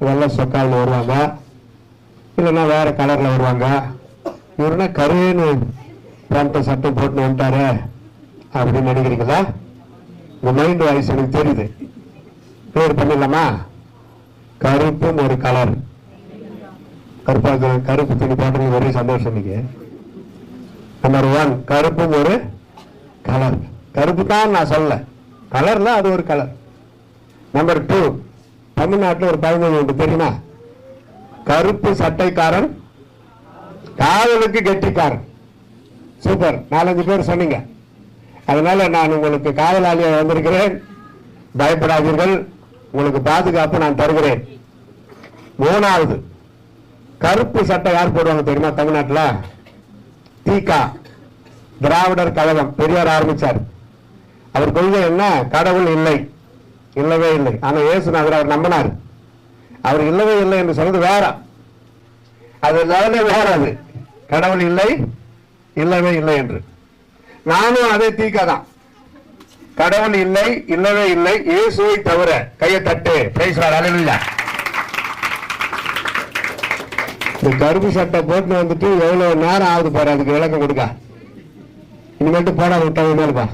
வெள்ளை சொக்காவில் வருவாங்க, இல்லைன்னா வேற கலர்ல வருவாங்க. இவருன்னா கருவேன்னு பேண்ட்டு சட்டை போட்டு வந்துட்டாரு அப்படின்னு நினைக்கிறீங்களா? உங்க மைண்ட் வாய்ஸ் எனக்கு தெரியுது. பேர் பண்ணிடலாமா? கருப்பும் ஒரு கலர். கருப்பு துணி போட்டு ஒரே சந்தோஷம். இன்னைக்கு நம்பர் 1 கருப்பும் ஒரு கலர். கருப்பு தான் நான் சொல்ல, கலர்ல அது ஒரு கலர். நம்பர் 2 தமிழ்நாட்டில் ஒரு பழமொழி உண்டு தெரியுமா? கருப்பு சட்டைக்காரன் காவலுக்கு கெட்டிக்காரன். சூப்பர், 4-5 பேர் சொன்னீங்க. அதனால நான் உங்களுக்கு காவலாளியாக வந்திருக்கிறேன். பயப்படாதீர்கள், உங்களுக்கு பாதுகாப்பு நான் தருகிறேன். 3வது கருப்பு சட்டை யார் போடுவாங்க தெரியுமா? தமிழ்நாட்டில் தீகா, திராவிடர் கழகம், பெரியார் ஆரம்பிச்சார். அவர் கொள்கை என்ன? கடவுள் இல்லை, இல்லவே இல்லை. ஆனா இயேசுநாதர் அவர் நம்பினார். அவர் இல்லவே இல்லை என்று சொல்றது வேற, அது வேற. அது கடவுள் இல்லை, இல்லவே இல்லை என்று. நானும் அதே தீகா தான். கடவுள் இல்லை, இல்லவே இல்லை, இயேசுவை தவிர. கையை தட்டு, பிரைஸ் லார்ட், ஹல்லேலூயா. இந்த கருப்பு சட்டை போட்டு வந்துட்டு எவ்வளவு நேரம் ஆகுது பாரு அதுக்கு விளக்கம் கொடுக்க. இனிமேட்டு போட விட்டாங்க மேலுப்பா,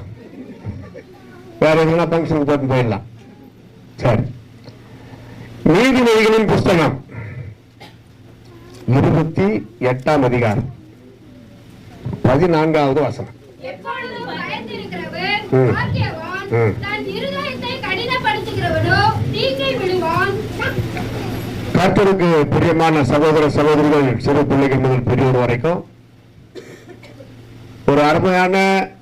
வேற எதுனா பங்கனுக்கு போட்டு போயிடலாம். சரி, நீதிமொழிகளின் புஸ்தகம் 28ஆம் அதிகாரம் 14வது வசனம். கர்த்தருக்கு பிரியமான சகோதர சகோதரிகள், சிறு பிள்ளைகள் முதல் பெரியோர் வரைக்கும், ஒரு அருமையான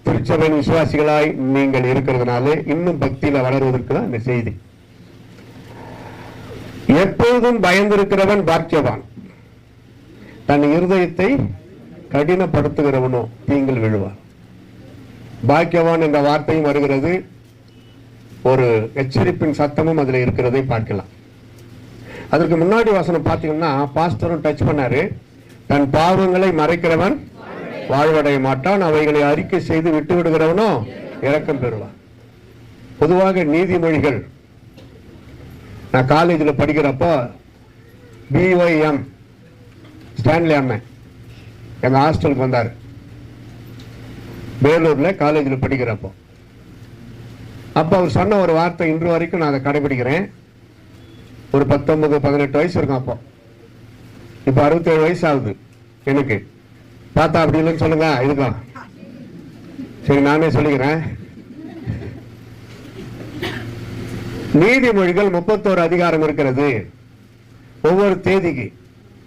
திருச்சபையின் விசுவாசிகளாய் நீங்கள் இருக்கிறதுனால இன்னும் பக்தியில வளருவதற்கு தான் இந்த செய்தி. எப்பொழுதும் பயந்திருக்கிறவன் பாக்கியவான், தன் இருதயத்தை கடினப்படுத்துகிறவனோ தீங்கில் விழுவான். பாக்கியவான் என்ற வார்த்தையும் வருகிறது, ஒரு எச்சரிப்பின் சத்தமும் அதுல இருக்கிறதை பார்க்கலாம். அதற்கு முன்னாடி வசனம் பார்த்தீங்கன்னா பாஸ்டரும் டச் பண்ணாரு. தன் பாவங்களை மறைக்கிறவன் வாழ்வடைய மாட்டான், அவைகளை அறிக்கை செய்து விட்டு விடுகிறவனோ இரக்கம் பெறுவான். பொதுவாக நீதிமொழிகள், நான் காலேஜில் படிக்கிறப்போ BYM ஸ்டான்லி அண்ணன் எங்க ஹாஸ்டலுக்கு வந்தார். வேலூர்ல காலேஜில் படிக்கிறப்போ அப்போ அவர் சொன்ன ஒரு வார்த்தை இன்று வரைக்கும் நான் அதை கடைபிடிக்கிறேன். ஒரு 19-18 வயசு இருக்கும் அப்போ. இப்போ 67 வயசு ஆகுது எனக்கு. பார்த்தா அப்படி இல்லைன்னு சொல்லுங்க இதுக்கும். சரி, நானே சொல்லிக்கிறேன். நீதிமொழிகள் 31 அதிகாரம் இருக்கிறது. ஒவ்வொரு தேதிக்கு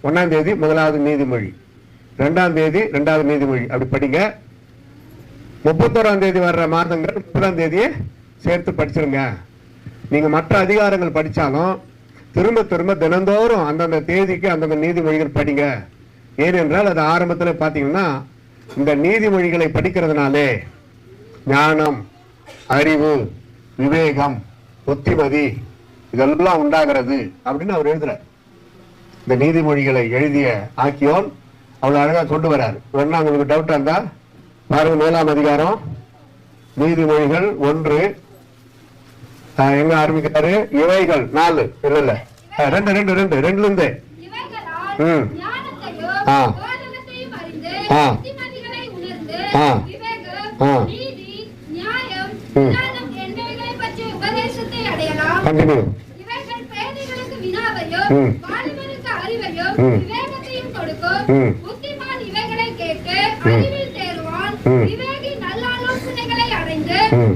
1ஆம் தேதி 1வது நீதிமொழி, 2ஆம் தேதி 2வது நீதிமொழி, அப்படி படிங்க. 31ஆம் தேதி வர்ற மாதங்கள் 30ஆம் தேதியே சேர்த்து படிச்சிருங்க. நீங்க மற்ற அதிகாரங்கள் படிச்சாலும் திரும்ப திரும்ப தினந்தோறும் அந்தந்த தேதிக்கு அந்தந்த நீதிமொழிகள் படிங்க. ஏனென்றால் அது ஆரம்பத்தில் பார்த்தீங்கன்னா இந்த நீதிமொழிகளை படிக்கிறதுனாலே ஞானம், அறிவு, விவேகம், புத்திமதி இதெல்லாம் உண்டாகிறது அப்படின்னு அவர் எழுதுறார். இந்த நீதிமொழிகளை எழுதிய ஆக்கியோன் அவ்வளவு அழகா கொண்டு வர்றாரு. வேணா உங்களுக்கு டவுட் இருந்தா பாருங்க, 7ஆம் அதிகாரம் நீதிமொழிகள் 1 எங்க ஆரம்பிக்கிறாரு? இவைகள் 4 இல்ல 2 2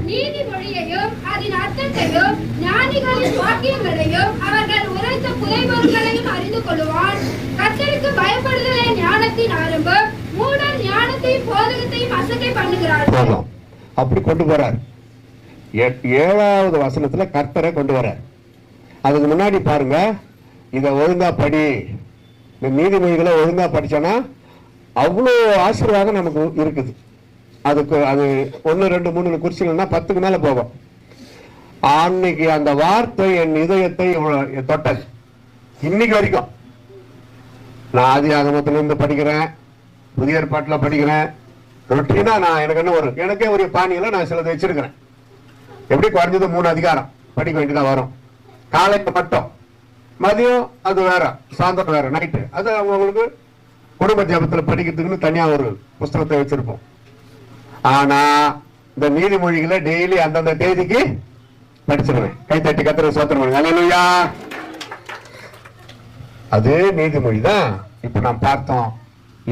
நீதிமொழியையும் அதன் அர்த்தத்தையும் ஞானிகளின் வாக்கியங்களையும் அவர்கள் உரைத்த புதைபொருள்களையும் அறிந்து கொள்வான். கர்த்தருக்கு பயப்படுதலே ஞானத்தின் ஆரம்பம், மூடர் ஞானத்தையும் போதகத்தையும் அசட்டை பண்ணுகிறார்கள். அப்படி கொண்டு போறார். 7வது வசனத்துல கர்த்தரை கொண்டு வரார். அதுக்கு முன்னாடி பாருங்க, இதை ஒழுங்கா படி. இந்த நீதிமொழிகளை ஒழுங்கா படிச்சோன்னா அவ்வளோ ஆசீர்வாதம் நமக்கு இருக்குது. அதுக்கு அது 1 2 3 குறிச்சிங்கன்னா 10க்கு மேல போகும். அன்னைக்கு அந்த வார்த்தை என் இதயத்தை தொட்டது. இன்னைக்கு வரைக்கும் நான் ஆதி ஆகமத்திலிருந்து படிக்கிறேன், புதிய ஏற்பாட்டில் படிக்கிறேன். ரொட்டீனா நான் எனக்கே ஒரு பாணியில நான் சிலதை வச்சிருக்கிறேன். எப்படி குறைஞ்சது 3 அதிகாரம் படிக்க வேண்டியதா வரும். காலைக்கு மட்டும் மதியம் அது வேற, சாயந்தரம் வேற, நைட்டு அது அவங்களுக்கு குடும்ப ஜபத்துல படிக்கிறதுக்குன்னு தனியா ஒரு புஸ்தகத்தை வச்சிருப்போம். ஆனா இந்த நீதிமொழிகளை டெய்லி அந்தந்த தேதிக்கு படிச்சிருவேன். கைத்தட்டி கத்திர சோத்திரம் பண்ணுங்க. அல்லேலூயா. அதே நீதிமொழி தான் இப்ப நாம் பார்த்தோம்.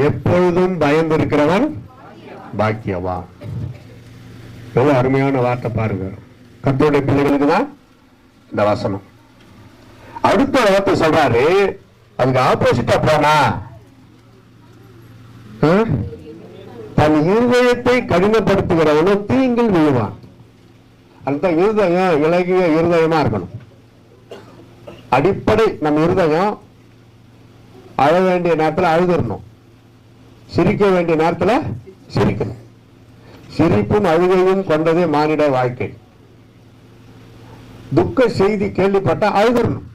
எப்பொழுதும் பயந்து இருக்கிறவன் பாக்கியவான். எவ்வளவு அருமையான வார்த்தை பாருங்க. கர்த்தருடைய பிள்ளைகளுக்கு தான் இந்த வசனம். அடுத்த வார்த்தை சொல்றாரு, அதுக்கு ஆப்போசிட்டா போனா தன் இருதயத்தை கடினப்படுத்துகிறவனும் தீங்கில் விழுவான். அதுதான் இருதயம் இலகிய இருதயமா இருக்கணும். அடிப்படை நம்ம இருதயம் அழ வேண்டிய நேரத்தில் அழுதுறணும், சிரிக்க வேண்டிய நேரத்தில் சிரிக்கணும். சிரிப்பும் அழுகையும் கொண்டதே மானிட வாழ்க்கை. துக்க செய்தி கேள்விப்பட்டா அழுதுறணும்,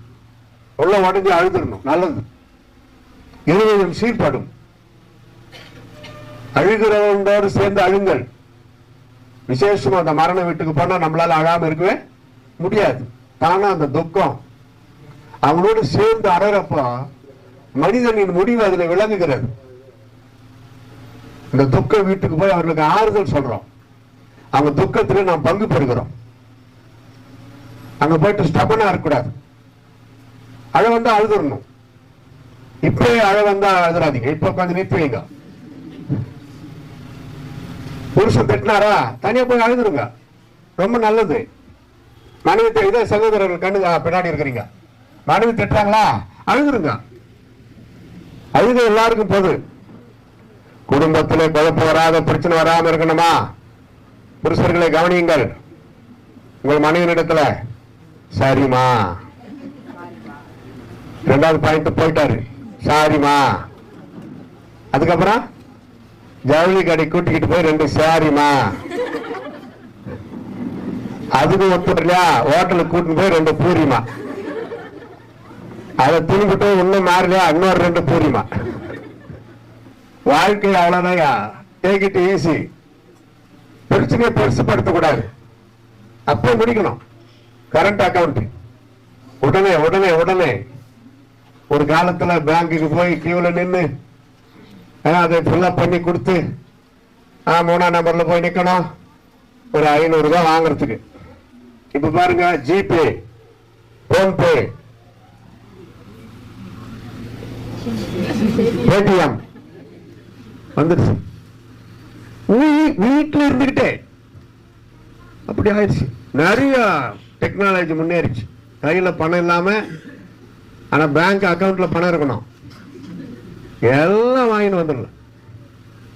உள்ள உடஞ்சி அழுதுறணும், நல்லது. இருதயம் சீர்படும். அழுகிறவனோடு சேர்ந்து அழுங்கள். விசேஷமா அந்த மரண வீட்டுக்கு போனா நம்மளால அழாம இருக்கவே முடியாது. தானா அந்த துக்கம் அவனோடு சேர்ந்து அழறப்ப மனிதனின் முடிவு அதுல விளங்குகிறது. இந்த துக்க வீட்டுக்கு போய் அவர்களுக்கு ஆறுதல் சொல்றோம். அவங்க துக்கத்துல நாம் பங்கு பெறுகிறோம். அங்க போயிட்டு ஸ்டபனா இருக்கக்கூடாது. அழ வந்தா அழுதுறணும். இப்பவே அழ வந்தா அழுதுறாதீங்க. இப்ப கொஞ்சம் நிறுத்தி வைங்க. புருஷன் திட்டினாரா தனியா போய் அழுதுருங்க, ரொம்ப நல்லது. மனைவி இதே சகோதரர்கள் கண்ணு பின்னாடி இருக்கிறீங்க, மனைவி திட்டுறாங்களா அழுதுருங்க. அழுது எல்லாருக்கும் பொது. குடும்பத்திலே குழப்பம் வராத, பிரச்சனை வராம இருக்கணுமா? புருஷர்களை கவனியுங்கள். உங்கள் மனைவியிடத்துல சரிமா, இரண்டாவது பாயிண்ட் போயிட்டாரு, சாரிமா. அதுக்கப்புறம் ஜவுளி கடை கூட்டிக்கிட்டு போய் 2 சாரிமா. அதுக்கு ஒத்துலையா, ஹோட்டலுக்கு கூட்டிட்டு போய் 2 பூரிமா. அதை துணிக்கிட்டு இன்னும் மாறலையா, இன்னொரு 2 பூரிமா. வாழ்க்கை அவ்வளவுதாயா, டேக் இட் ஈஸி. பிரச்சனையை பெருசுப்படுத்தக்கூடாது. அப்போ முடிக்கணும். கரண்ட் அக்கௌண்ட் உடனே உடனே உடனே. ஒரு காலத்துல பேங்குக்கு போய் கியூல நின்று அதை ஃபில்அப் பண்ணி கொடுத்து 3ஆம் நம்பர்ல போய் நிக்கணும் ஒரு 500 ரூபாய் வாங்குறதுக்கு. இப்ப பாருங்க, ஜிபே, போன்பே, பேடிஎம் வந்துருச்சு. வீட்டுல இருந்துகிட்டே அப்படி ஆயிடுச்சு. நிறைய டெக்னாலஜி முன்னேறிச்சு. கையில பணம் இல்லாம ஆனா பேங்க் அக்கௌண்ட்ல பணம் இருக்கணும். எல்லாம் வாங்கிட்டு வந்துடலாம்.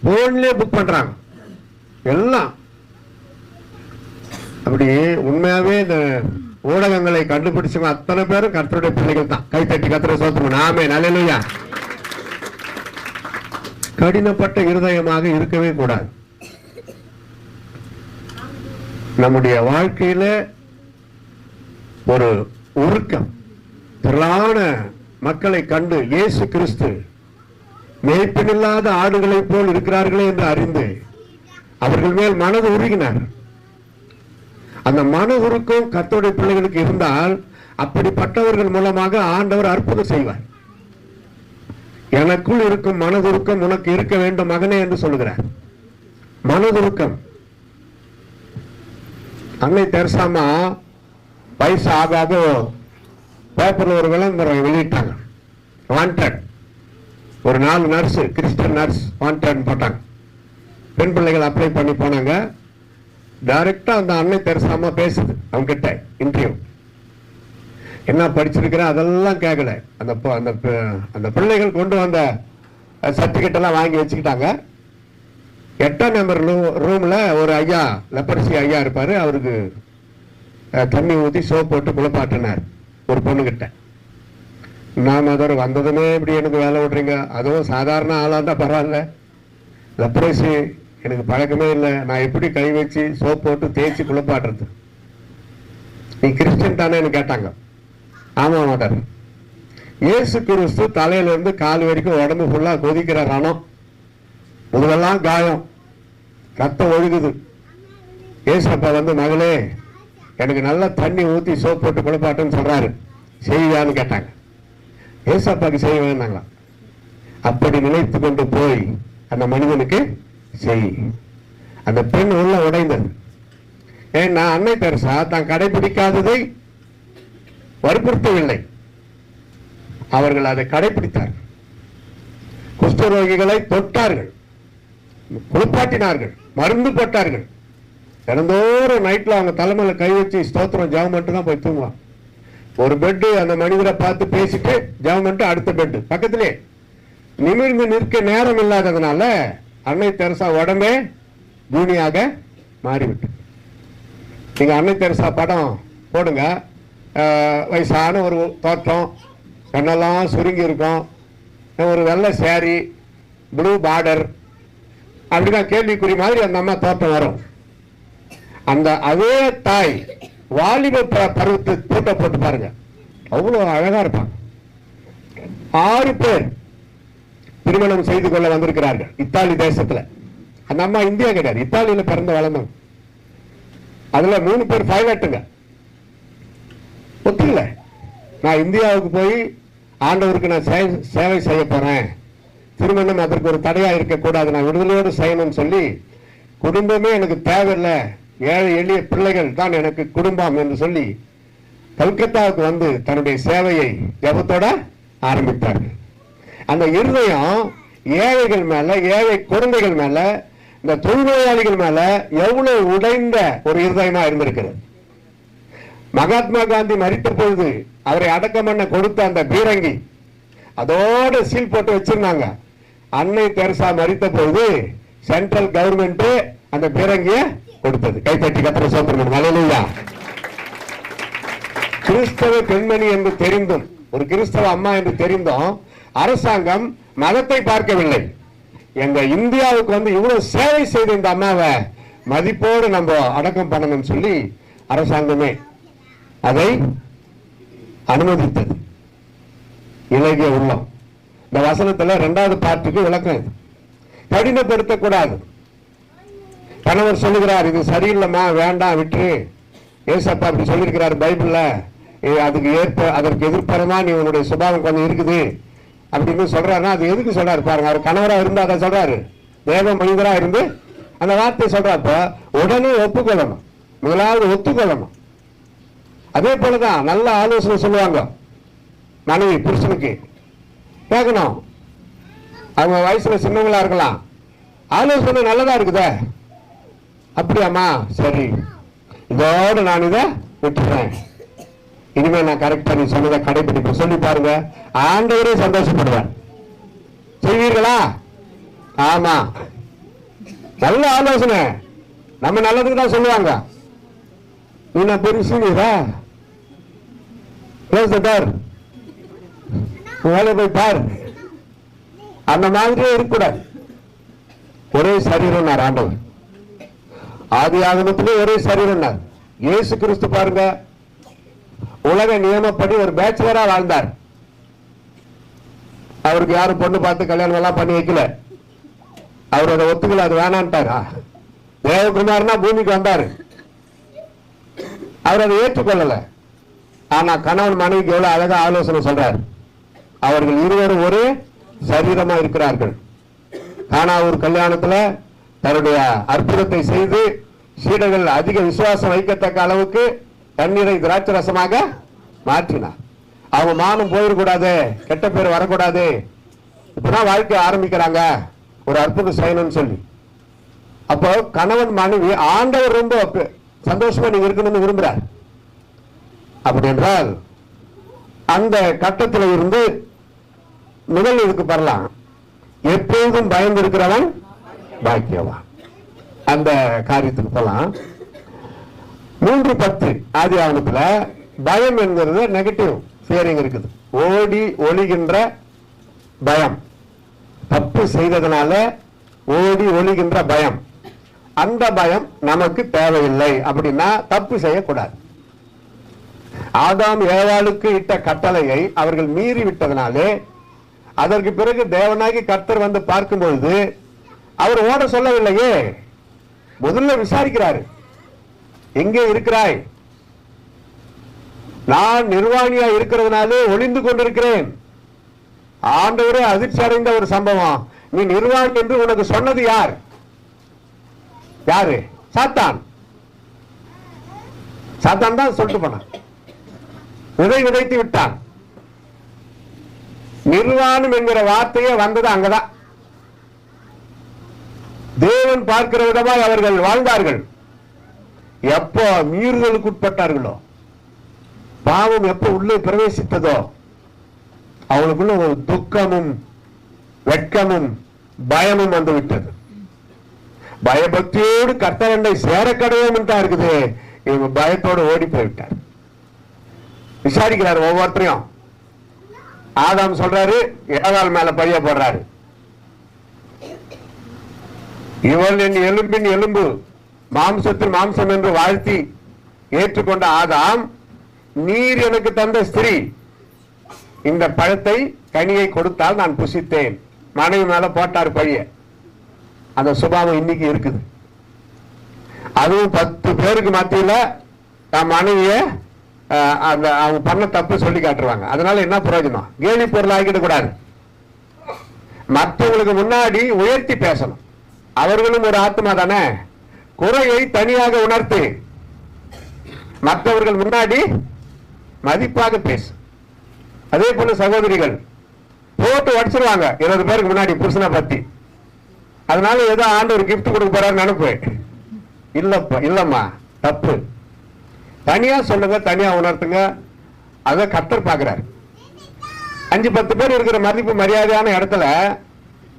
போன்லயே புக் பண்றாங்க எல்லாம். அப்படி உண்மையாவே இந்த ஊடகங்களை கண்டுபிடிச்சவங்க அத்தனை பேரும் கர்த்தருடைய பிள்ளைகள் தான். கைத்தட்டி கர்த்தரை சோத்திரம். ஆமென், அல்லேலூயா. கடினப்பட்ட இருதயமாக இருக்கவே கூடாது. நம்முடைய வாழ்க்கையில ஒரு உருக்கம். திரளான மக்களை கண்டு இயேசு கிறிஸ்து மேய்ப்பனில்லாத ஆடுகளைப் போல் இருக்கிறார்களே என்று அறிந்து அவர்கள் மேல் மனது உருகினார். அந்த மன உருக்கம் கர்த்தருடைய பிள்ளைகளுக்கு இருந்தால் அப்படிப்பட்டவர்கள் மூலமாக ஆண்டவர் அற்புதம் செய்வார். எனக்குள் இருக்கும் மனதுருக்கம் உனக்கு இருக்க வேண்டும் மகனே என்று சொல்லுகிறார். மனதுருக்கம். அன்னை தெரசாமா வயசு ஆக ஆக பேப்பர்ல ஒரு விளம்பரம் வெளியிட்டாங்க. வாண்டட். ஒரு 4 நர்ஸ், கிறிஸ்டியன் நர்ஸ் வாண்டட் போட்டாங்க. பெண் பிள்ளைகள் அப்ளை பண்ணி போனாங்க. டைரக்டா அந்த அன்னை தெரசாமா பேசுது அவங்க கிட்ட இன்டர்வியூ. என்ன படிச்சிருக்கிற அதெல்லாம் கேட்கல. அந்த பிள்ளைகள் கொண்டு வந்த சர்டிபிகேட் எல்லாம் வாங்கி வச்சுக்கிட்டாங்க. 8ஆம் நம்பர் ரூம்ல ஒரு ஐயா, லெப்பரசி ஐயா இருப்பாரு. அவருக்கு தண்ணி ஊற்றி சோப் போட்டு குளிப்பாட்டினார் ஒரு பொண்ணுகிட்ட. நாம அதோட வந்ததுமே இப்படி எனக்கு வேலை விடுறீங்க, அதுவும் சாதாரண ஆளா தான் பரவாயில்ல, லெப்பரசி எனக்கு பழக்கமே இல்லை, நான் எப்படி கை வச்சு சோப் போட்டு தேய்ச்சி குளிப்பாட்டுறது, நீ கிறிஸ்டியன் தானேன்னு கேட்டாங்க. ஆமா மாட்டார். இயேசு கிறிஸ்து தலையில இருந்து கால் வரைக்கும் உடம்பு ஃபுல்லா கொதிக்கிற ரணம், முதலெல்லாம் காயம், ரத்தம் ஒழுகுது. ஏசப்பா வந்து மகளே எனக்கு நல்லா தண்ணி ஊற்றி சோப் போட்டு குளிப்பாட்டுன்னு சொல்றாரு, செய்யான்னு கேட்டாங்க. ஏசப்பாக்கு செய்ய வேணாங்களாம். அப்படி நினைத்து கொண்டு போய் அந்த மனிதனுக்கு செய். அந்த பெண் உள்ள உடைந்தது. ஏன்னா அன்னை தெரசா தான் கடைபிடிக்காததை வற்புறுத்தவில்லை, அவர்கள் அதை கடைபிடித்தார்கள். குஷ்டரோகிகளை தொட்டார்கள், குளிப்பாட்டினார்கள், மருந்து போட்டார்கள். தினந்தோறும் நைட்ல அவங்க தலைமையில கை வச்சு ஸ்தோத்திரம் ஜெபம் மட்டும் தான் போய் தூங்குவான். ஒரு பெட்டு அந்த மனிதரை பார்த்து பேசிட்டு ஜெபம் பண்ணிட்டு அடுத்த பெட்டு பக்கத்திலே. நிமிர்ந்து நிற்க நேரம் இல்லாததுனால அன்னை தெரசா உடம்பே பூமியாக மாறிவிட்டு. நீங்க அன்னை தெரசா படம் போடுங்க, வயசான ஒரு தோற்றம், கண்ணெல்லாம் சுருங்கி இருக்கும், ஒரு வெள்ளை சேரி, ப்ளூ பார்டர், அப்படிதான் கேள்விக்குறி மாதிரி அந்த அம்மா தோற்றம் வரும். அந்த அதே தாய் வாலிப பருவத்தை போட்டோ போட்டு பாருங்க, அவ்வளவு அழகா இருப்பாங்க. 6 பேர் திருமணம் செய்து கொள்ள வந்திருக்கிறார்கள் இத்தாலி தேசத்துல. அந்த அம்மா இந்தியா கிடையாது, இத்தாலியில பிறந்த வளர்ந்தவங்க. அதுல 3 பேர் பைலட்டுங்க. ஒத்துக்கல, நான் இந்தியாவுக்கு போய் ஆண்டவருக்கு நான் சேவை செய்ய போறேன், திருமணம் அதற்கு ஒரு தடையா இருக்கக்கூடாது, நான் விடுதலையோடு செய்யணும்னு சொல்லி, குடும்பமே எனக்கு தேவையில்லை, ஏழை எளிய பிள்ளைகள் தான் எனக்கு குடும்பம் என்று சொல்லி கல்கத்தாவுக்கு வந்து தன்னுடைய சேவையை ஜபத்தோட ஆரம்பித்தார்கள். அந்த இருதயம் ஏழைகள் மேல, ஏழை குழந்தைகள் மேல, இந்த தொழிலாளிகள் மேல எவ்வளவு உடைந்த ஒரு இருதயமா இருந்திருக்கிறது. மகாத்மா காந்தி மரித்த பொழுது அவரை அடக்கம் பண்ண கொடுத்த அந்த பீரங்கி அதோட சீல் போட்டு வச்சிருந்தாங்க. அன்னை தெரசா மரித்த பொழுது சென்ட்ரல் கவர்மெண்ட் அந்த பீரங்கிய கொடுத்தது. கைத்தட்டி கத்திர சோத்திரம். ஹல்லேலூயா. கிறிஸ்தவ பெண்மணி என்று தெரிந்தும், ஒரு கிறிஸ்தவ அம்மா என்று தெரிந்தும் அரசாங்கம் மதத்தை பார்க்கவில்லை. எங்க இந்தியாவுக்கு வந்து இவ்வளவு சேவை செய்த இந்த அம்மாவை மதிப்போடு நம்ம அடக்கம் பண்ணணும்னு சொல்லி அரசாங்கமே அதை அனுமதித்தது. இலகிய உள்ளம். இந்த வசனத்துல 2வது பார்ட்டுக்கு விளக்கம். கடினப்படுத்தக்கூடாது. கணவர் சொல்லுகிறார், இது சரியில்லைம்மா, வேண்டாம், விட்டு. ஏசப்பா அப்படி சொல்லியிருக்கிறார் பைபிள்ல, அதற்கு எதிர்ப்புறமா நீ உன்னுடைய சுபாவம் கொஞ்சம் இருக்குது அப்படின்னு சொல்றாருன்னா அது எதுக்கு சொல்றாரு பாருங்க. அவர் கணவரா இருந்து அதை சொல்றாரு, தேவ மனிதரா இருந்து அந்த வார்த்தை சொல்றப்ப உடனே ஒப்புக்கொள்ளணும், முதலாவது ஒத்துக்கொள்ளணும். அதே போலதான் நல்ல ஆலோசனை சொல்லுவாங்க மனைவி புருஷனுக்கு கேட்கணும். அவங்க வயசுல சின்னவங்களா இருக்கலாம், ஆலோசனை நல்லதா இருக்குதே, அப்படியாமா, சரி, இதோடு நான் இதை விட்டுறேன், இனிமே நான் கரெக்டா நீ சொன்னதை கடைபிடிப்பேன் சொல்லி பாருங்க, ஆண்டவரே சந்தோஷப்படுவேன். செய்வீர்களா? ஆமா, நல்ல ஆலோசனை நம்ம நல்லதுக்கு தான் சொல்லுவாங்க. நீ நான் பெருசுங்களா, வேலை போய் பாரு, அந்த மாதிரியே இருக்கக்கூடாது. ஒரே சரீரம் ஆண்டவர். ஆதி ஆகமத்திலே ஒரே சரீரம். இயேசு கிறிஸ்து பாருங்க, உலக நியமப்படி ஒரு பேச்சுலரா வாழ்ந்தார். அவருக்கு யாரும் பொண்ணு பார்த்து கல்யாணம் எல்லாம் பண்ணி வைக்கல. அவரோட ஒத்துக்கல, அது வேணான்ட்டாரா? தேவகுமார்னா பூமிக்கு வந்தாரு, அவர் அதை ஏற்றுக்கொள்ளல. ஆனா கணவன் மனைவிக்கு எவ்வளவு அழகா ஆலோசனை சொல்றார். அவர்கள் இருவரும் ஒரே சரீரமா இருக்கிறார்கள். ஆனா ஒரு கல்யாணத்துல தன்னுடைய அற்புதத்தை செய்து சீடர்கள் அதிக விசுவாசம் வைக்கத்தக்க அளவுக்கு தண்ணீரை திராட்சை ரசமாக மாற்றினார். அவங்க மானம் போயிடக்கூடாது, கெட்ட பேர் வரக்கூடாது, இப்பதான் வாழ்க்கை ஆரம்பிக்கிறாங்க, ஒரு அற்புதம் செய்யணும்னு சொல்லி. அப்போ கணவன் மனைவி ஆண்டவர் ரொம்ப சந்தோஷமா நீங்க இருக்கணும்னு விரும்புறார். அப்படி என்றால் அந்த கட்டத்தில் இருந்து முதல் இதுக்கு வரலாம். எப்போதும் பயந்து இருக்கிறவன் பாக்கியவான். அந்த காரியத்துக்கு போலாம். 3:10 ஆதி ஆகமத்துல பயம் என்கிறது நெகட்டிவ் ஃபியரிங் இருக்குது. ஓடி ஒளிகின்ற பயம், தப்பு செய்ததுனால ஓடி ஒளிகின்ற பயம். அந்த பயம் நமக்கு தேவையில்லை. அப்படின்னா தப்பு செய்யக்கூடாது. ஆதாம் ஏவாளுக்கு இட்ட கட்டளையை அவர்கள் மீறி விட்டதனாலே அதற்கு பிறகு தேவனாகி கர்த்தர் வந்து பார்க்கும் பொழுது அவர் ஓட சொல்லவில்லையே, முதல்ல விசாரிக்கிறாரு, எங்கே இருக்கிறாய்? நான் நிர்வாணியா இருக்கிறதுனாலே ஒளிந்து கொண்டிருக்கிறேன், ஆண்டவரே அதிர்ச்சி அடைந்த ஒரு சம்பவம். நீ நிர்வாணி என்று உனக்கு சொன்னது யார்? யாரு? சாத்தான். சாத்தான் தான் சொல்லிட்டு போனான். விதைத்து விட்டான். நிர்வாணம் என்கிற வார்த்தையே வந்தது அங்கதான். தேவன் பார்க்கிற விதமாய் அவர்கள் வாழ்ந்தார்கள். எப்போ மீறுதலுக்கு உட்பட்டார்களோ, பாவம் எப்போ உள்ளே பிரவேசித்ததோ, அவளுக்குள்ள ஒரு துக்கமும் வெட்கமும் பயமும் வந்து விட்டது. பயபக்தியோடு கர்த்தரண்டை சேர கடவுள் தான் இருக்குது. இவங்க பயத்தோடு ஓடி போய்விட்டார். விசாரிக்கிறார் ஒவ்வொருத்தரையும். ஆதாம் சொல்றாரு, ஏவாள் மேல பழிய போடுறாரு. இவள் என் எலும்பின் எலும்பு, மாம்சத்தின் மாம்சம் என்று வாழ்த்தி ஏற்றுக்கொண்ட ஆதாம், நீர் எனக்கு தந்த ஸ்திரீ, இந்த பழத்தை கனியை கொடுத்தால் நான் புசித்தேன். மனைவி மேல போட்டார் பழிய. அந்த சுபாவம் இன்னைக்கு இருக்குது. அதுவும் 10 பேருக்கு மத்தியில தன் மனைவிய அவங்க பண்ண தப்பு சொல்லி காட்டுருவாங்க. அதனால என்ன பிரயோஜனம்? கேலி பொருள் ஆகிட கூடாது. மற்றவங்களுக்கு முன்னாடி உயர்த்தி பேசணும். அவர்களும் ஒரு ஆத்மா தானே. குறையை தனியாக உணர்த்து, மற்றவர்கள் முன்னாடி மதிப்பாக பேசு. அதே போல சகோதரிகள் போட்டு வடிச்சிருவாங்க 20 பேருக்கு முன்னாடி புருஷனை பத்தி. அதனால ஏதோ ஆண்டவர் கிஃப்ட் கொடுக்க போறாரு நினைப்பு. இல்லப்பா, இல்லம்மா, தப்பு. தனியா சொல்லுங்க, தனியா உணர்த்துங்க. அத கர்த்தர் பாக்குறாரு. 5-10 பேர் இருக்கிற மதிப்பு மரியாதையான இடத்துல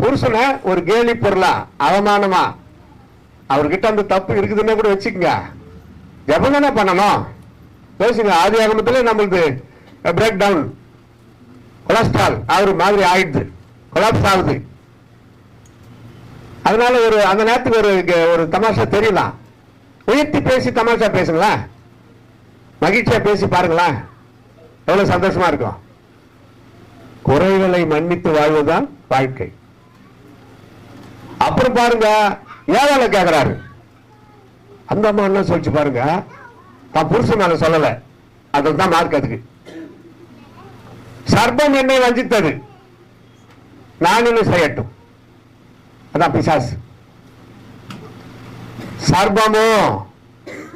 புருஷனை ஒரு கேலி பொருளா, அவமானமா, அவர்கிட்ட அந்த தப்பு இருக்குதுன்னு கூட வச்சுக்கோங்க. ஜெபம் தானே பண்ணணும். பேசுங்க. ஆதி ஆகமத்திலே நம்மளுக்கு பிரேக் டவுன், கொலஸ்ட்ரால் அவர் மாதிரி ஆயிடுது, கொலாப்ஸ் ஆகுது. அதனால ஒரு அந்த நேரத்துக்கு ஒரு தமாஷா தெரியலாம். உயர்த்தி பேசி தமாஷா பேசுங்களா, மகிழ்ச்சியா பேசி பாருங்களா, எவ்வளவு சந்தோஷமா இருக்கும். குறைகளை மன்னித்து வாழ்வதுதான் வாழ்க்கை. அப்புறம் பாருங்க, ஏவாளை கேட்கிறாரு. அந்த அம்மா என்ன சொல்லிச்சு பாருங்க, தான் புருஷன் மேல சொல்லல. அதுதான் மார்க். அதுக்கு சர்ப்பம் என்னை வஞ்சித்தது, நான் இன்னும் செய்யட்டும். அதான் பிசாசு. சர்ப்பமோ,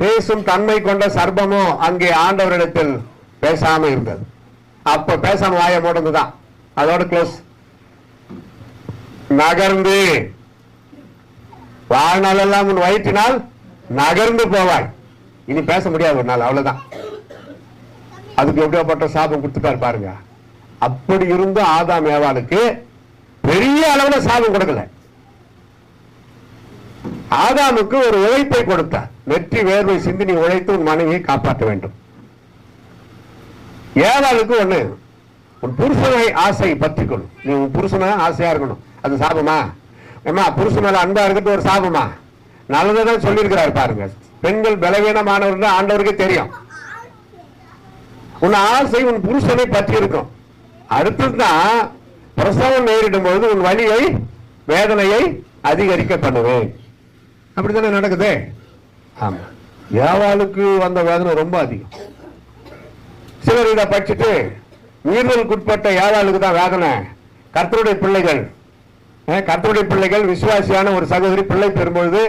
பேசும் தன்மை கொண்ட சர்ப்பமோ அங்கே ஆண்டவரிடத்தில் பேசாம இருந்தது. அப்ப பேசாம வாய மூடுந்துதான். அதோட க்ளோஸ். நகர்ந்து வாழ்நாளெல்லாம் உன் வயிற்றினால் நகர்ந்து போவாய். இனி பேச முடியாது ஒரு நாள், அவ்வளவுதான். அதுக்கு எப்படியாப்பட்ட சாபம் கொடுத்துட்டாரு பாருங்க. அப்படி இருந்த ஆதாம் ஏவாளுக்கு பெரிய அளவுல சாபம் கொடுக்கல. ஆதாமுக்கு ஒரு உழைப்பை கொடுத்தார். வெற்றி வேர்வை சிந்தி நீ உழைத்து உன் மனைவியை காப்பாற்ற வேண்டும். ஏவாளுக்கு ஒண்ணு, உன் புருஷனை ஆசை பற்றிக்கொள்ளும். நீ உன் புருஷனை ஆசையா இருக்கணும். அது சாபமா? ஏமா புருஷன் மேல அன்பா இருக்கிறது ஒரு சாபமா? நல்லதான் சொல்லியிருக்கிறார் பாருங்க. பெண்கள் பலவீனமானவர்கள் ஆண்டவருக்கு தெரியும். உன் ஆசை உன் புருஷனை பற்றி இருக்கும். அடுத்ததுதான் பிரசவம் நேரிடும் போது உன் வலியை வேதனையை அதிகரிக்க பண்ணுவேன். அப்படித்தானே நடக்குது. ஆமா, ஏவாளுக்கு வந்த வேதனை ரொம்ப அதிகம். சிலர் இதை படிச்சுட்டு மீறலுக்குட்பட்ட ஏவாளுக்கு தான் வேதனை. கர்த்தருடைய பிள்ளைகள் விசுவாசியான ஒரு சகோதரி பிள்ளை பெறும்பொழுது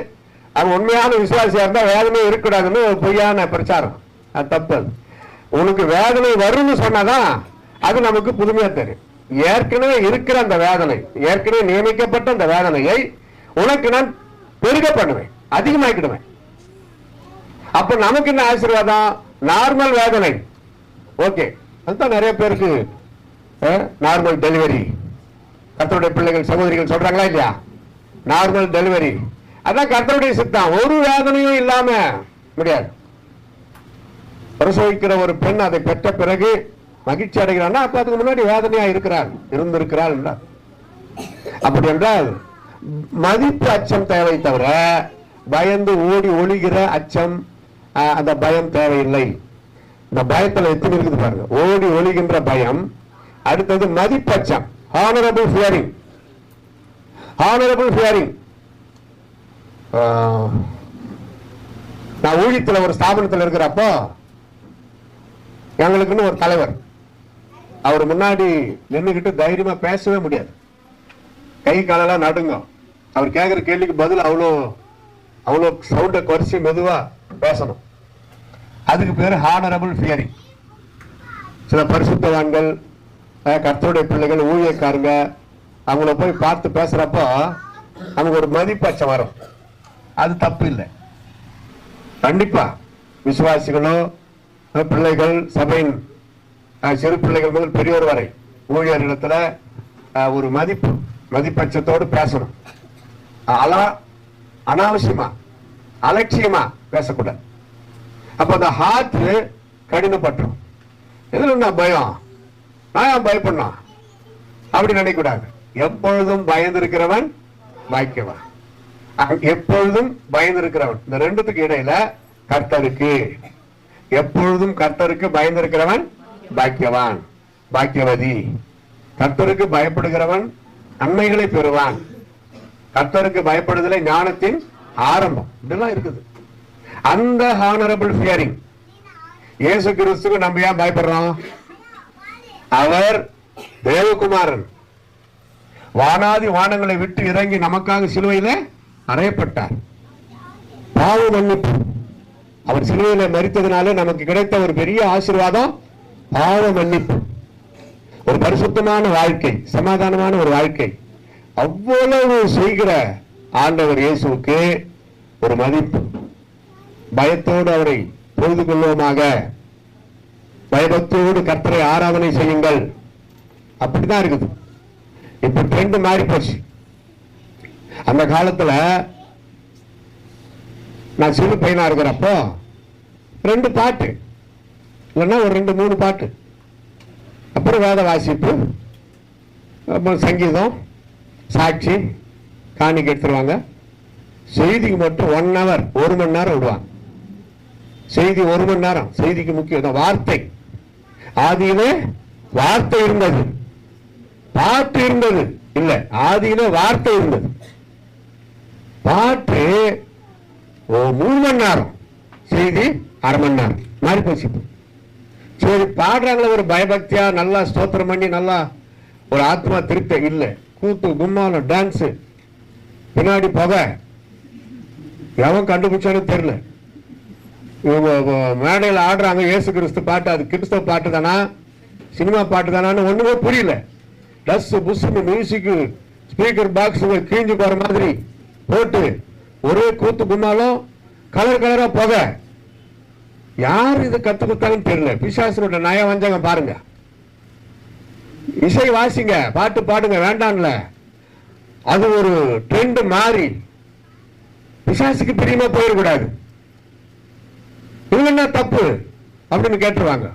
அவங்க உண்மையான விசுவாசியா இருந்தா வேதனையே இருக்கக்கூடாதுன்னு ஒரு பொய்யான பிரச்சாரம். அது தப்பு. உனக்கு வேதனை வரும்னு சொன்னாதான் அது நமக்கு புதுமையா தெரியும். ஏற்கனவே இருக்கிற அந்த வேதனை, ஏற்கனவே நியமிக்கப்பட்ட அந்த வேதனையை உனக்கு நான் பெருக பண்ணுவேன், அதிகமாக்கிடுவேன். அப்ப நமக்கு என்ன ஆசீர்வாதம்? நார்மல் வேதனை. ஓகே, அதுதான் நிறைய பேருக்கு நார்மல் டெலிவரி. கர்த்தருடைய பிள்ளைகள் சகோதரிகள் சொல்றாங்களா இல்லையா? Normal delivery. அதான் கர்த்தருடைய சித்தம். ஒரு வேதனையும் இல்லாம முடியாது. பிரசவிக்கிற ஒரு பெண் அதை பெற்ற பிறகு மகிழ்ச்சி அடைகிறான்னா அப்ப அதுக்கு முன்னாடி வேதனையா இருந்திருக்கிறாள் என்றார். அப்படி என்றால் மதிப்பு அச்சம் தேவை தவிர பயந்து ஓடி ஒளிகிற அச்சம், அந்த பயம் தேவையில்லை. இந்த பயத்துல எத்தனை இருக்குது பாருங்க. ஓடி ஒளிகின்ற பயம். அடுத்தது மதிப்பு அச்சம், ஹானரபிள் ஃபியரிங். நான் ஊழியத்தில் ஒரு ஸ்தாபனத்தில் இருக்கிறப்போ எங்களுக்குன்னு ஒரு தலைவர், அவர் முன்னாடி நின்றுகிட்டு தைரியமா பேசவே முடியாது. கை காலெல்லாம் நடுங்கும். அவர் கேட்கிற கேள்விக்கு பதில் அவ்வளோ அவ்வளோ சவுண்டை குறைச்சி மெதுவா பேசணும். அதுக்கு பேரு ஹானரபிள் ஃபியரிங். சில பரிசுத்தவான்கள், கர்த்தருடைய பிள்ளைகள், ஊழியக்காரங்க அவங்கள போய் பார்த்து பேசுறப்போ அவங்க ஒரு மதிப்பச்சம் வரும். அது தப்பு இல்லை. கண்டிப்பா விசுவாசிகளோ பிள்ளைகள், சபையின் சிறு பிள்ளைகள் முதல் பெரியோர் வரை ஊழியர் இடத்துல ஒரு மதிப்பட்சத்தோடு பேசணும். அனாவசியமா அலட்சியமா பேசக்கூடாது. அப்ப அந்த ஹார்ட் கடினப்பட்டுரும். எதுல நான் பயம், நான் ஏன் பயப்படணும் அப்படி நினைக்கூடாது. எப்பொழுதும் பயந்திருக்கிறவன் பாக்கியவான். எப்பொழுதும் பயந்திருக்கிறவன், இந்த ரெண்டுத்துக்கு இடையில கர்த்தருக்கு, எப்பொழுதும் கர்த்தருக்கு பயந்திருக்கிறவன் பாக்கியவான், பாக்கியவதி. கர்த்தருக்கு பயப்படுகிறவன் நன்மைகளை பெறுவான். கர்த்தருக்கு பயப்படுதலை ஞானத்தின் ஆரம்பம். இதெல்லாம் இருக்குது. அந்த ஹானரபிள் ஃபியரிங். இயேசு கிறிஸ்துக்கு நம்ம ஏன் பயப்படுறோம்? அவர் தேவகுமாரன். வானாதி வானங்களை விட்டு இறங்கி நமக்காக சிலுவையில அறையப்பட்டார். பாவ மன்னிப்பு. அவர் சிலுவையில மரித்ததுனால நமக்கு கிடைத்த ஒரு பெரிய ஆசீர்வாதம் பாவ மன்னிப்பு. ஒரு பரிசுத்தமான வாழ்க்கை, சமாதானமான ஒரு வாழ்க்கை. அவ்வளவு செய்கிற ஆண்டவர் இயேசுவுக்கு ஒரு மதிப்பு. பயத்தோடு அவரை பொழுது கொள்வோமாக, பயபக்தியோடு கர்த்தரை ஆராதனை செய்யுங்கள். அப்படிதான் இருக்குது. இப்ப ட்ரெண்ட் மாறி போச்சு. அந்த காலத்துல நான் சிறு பையனா இருக்கிறப்போ 2 பாட்டு இல்லைன்னா ஒரு 2-3 பாட்டு, அப்புறம் வேத வாசிப்பு, அப்புறம் சங்கீதம், சாட்சி, காணிக்கை எடுத்துருவாங்க. செய்திக்கு மட்டும் 1 hour, 1 மணி நேரம் விடுவாங்க. செய்தி 1 மணி நேரம். செய்திக்கு முக்கியம் வார்த்தை. ஆதியிலே வார்த்தை இருந்தது, பாட்டு இருந்தது இல்ல, ஆதியிலே வார்த்தை இருந்தது. பாட்டு 3 மணி நேரம், செய்தி 1/2 மணி நேரம். மாறி போச்சு. சரி, பாடுறாங்களே ஒரு பயபக்தியா, நல்லா ஸ்தோத்திரம் பண்ணி நல்லா ஒரு ஆத்மா திருப்தி இல்லை. கூத்து, கும்மாலம், டான்ஸ், பின்னாடி புகை, எவன் கண்டுபிடிச்சானு தெரியல. மேடையில் ஆடுறாங்க இயேசு கிறிஸ்து பாட்டு. அது கிறிஸ்தவ பாட்டு தானா, சினிமா பாட்டு தானான்னு ஒண்ணுமே புரியல. டஸ் புஷ்னு மியூசிக், ஸ்பீக்கர் பாக்ஸ் கீஞ்சு போற மாதிரி போட்டு ஒரே கூத்து, கும்மாலம், கலர் கலரா புகை. யார் இது கத்து கொடுத்தாங்கன்னு தெரியல. பிசாசனோட நயம் வந்தாங்க பாருங்க. இசை வாசிங்க, பாட்டு பாடுங்க வேண்டாம்ல. அது ஒரு ட்ரெண்ட் மாறி பிசாசுக்கு பிரியமா போயிடக்கூடாது. இது என்ன தப்பு அப்படின்னு கேட்டுருவாங்க.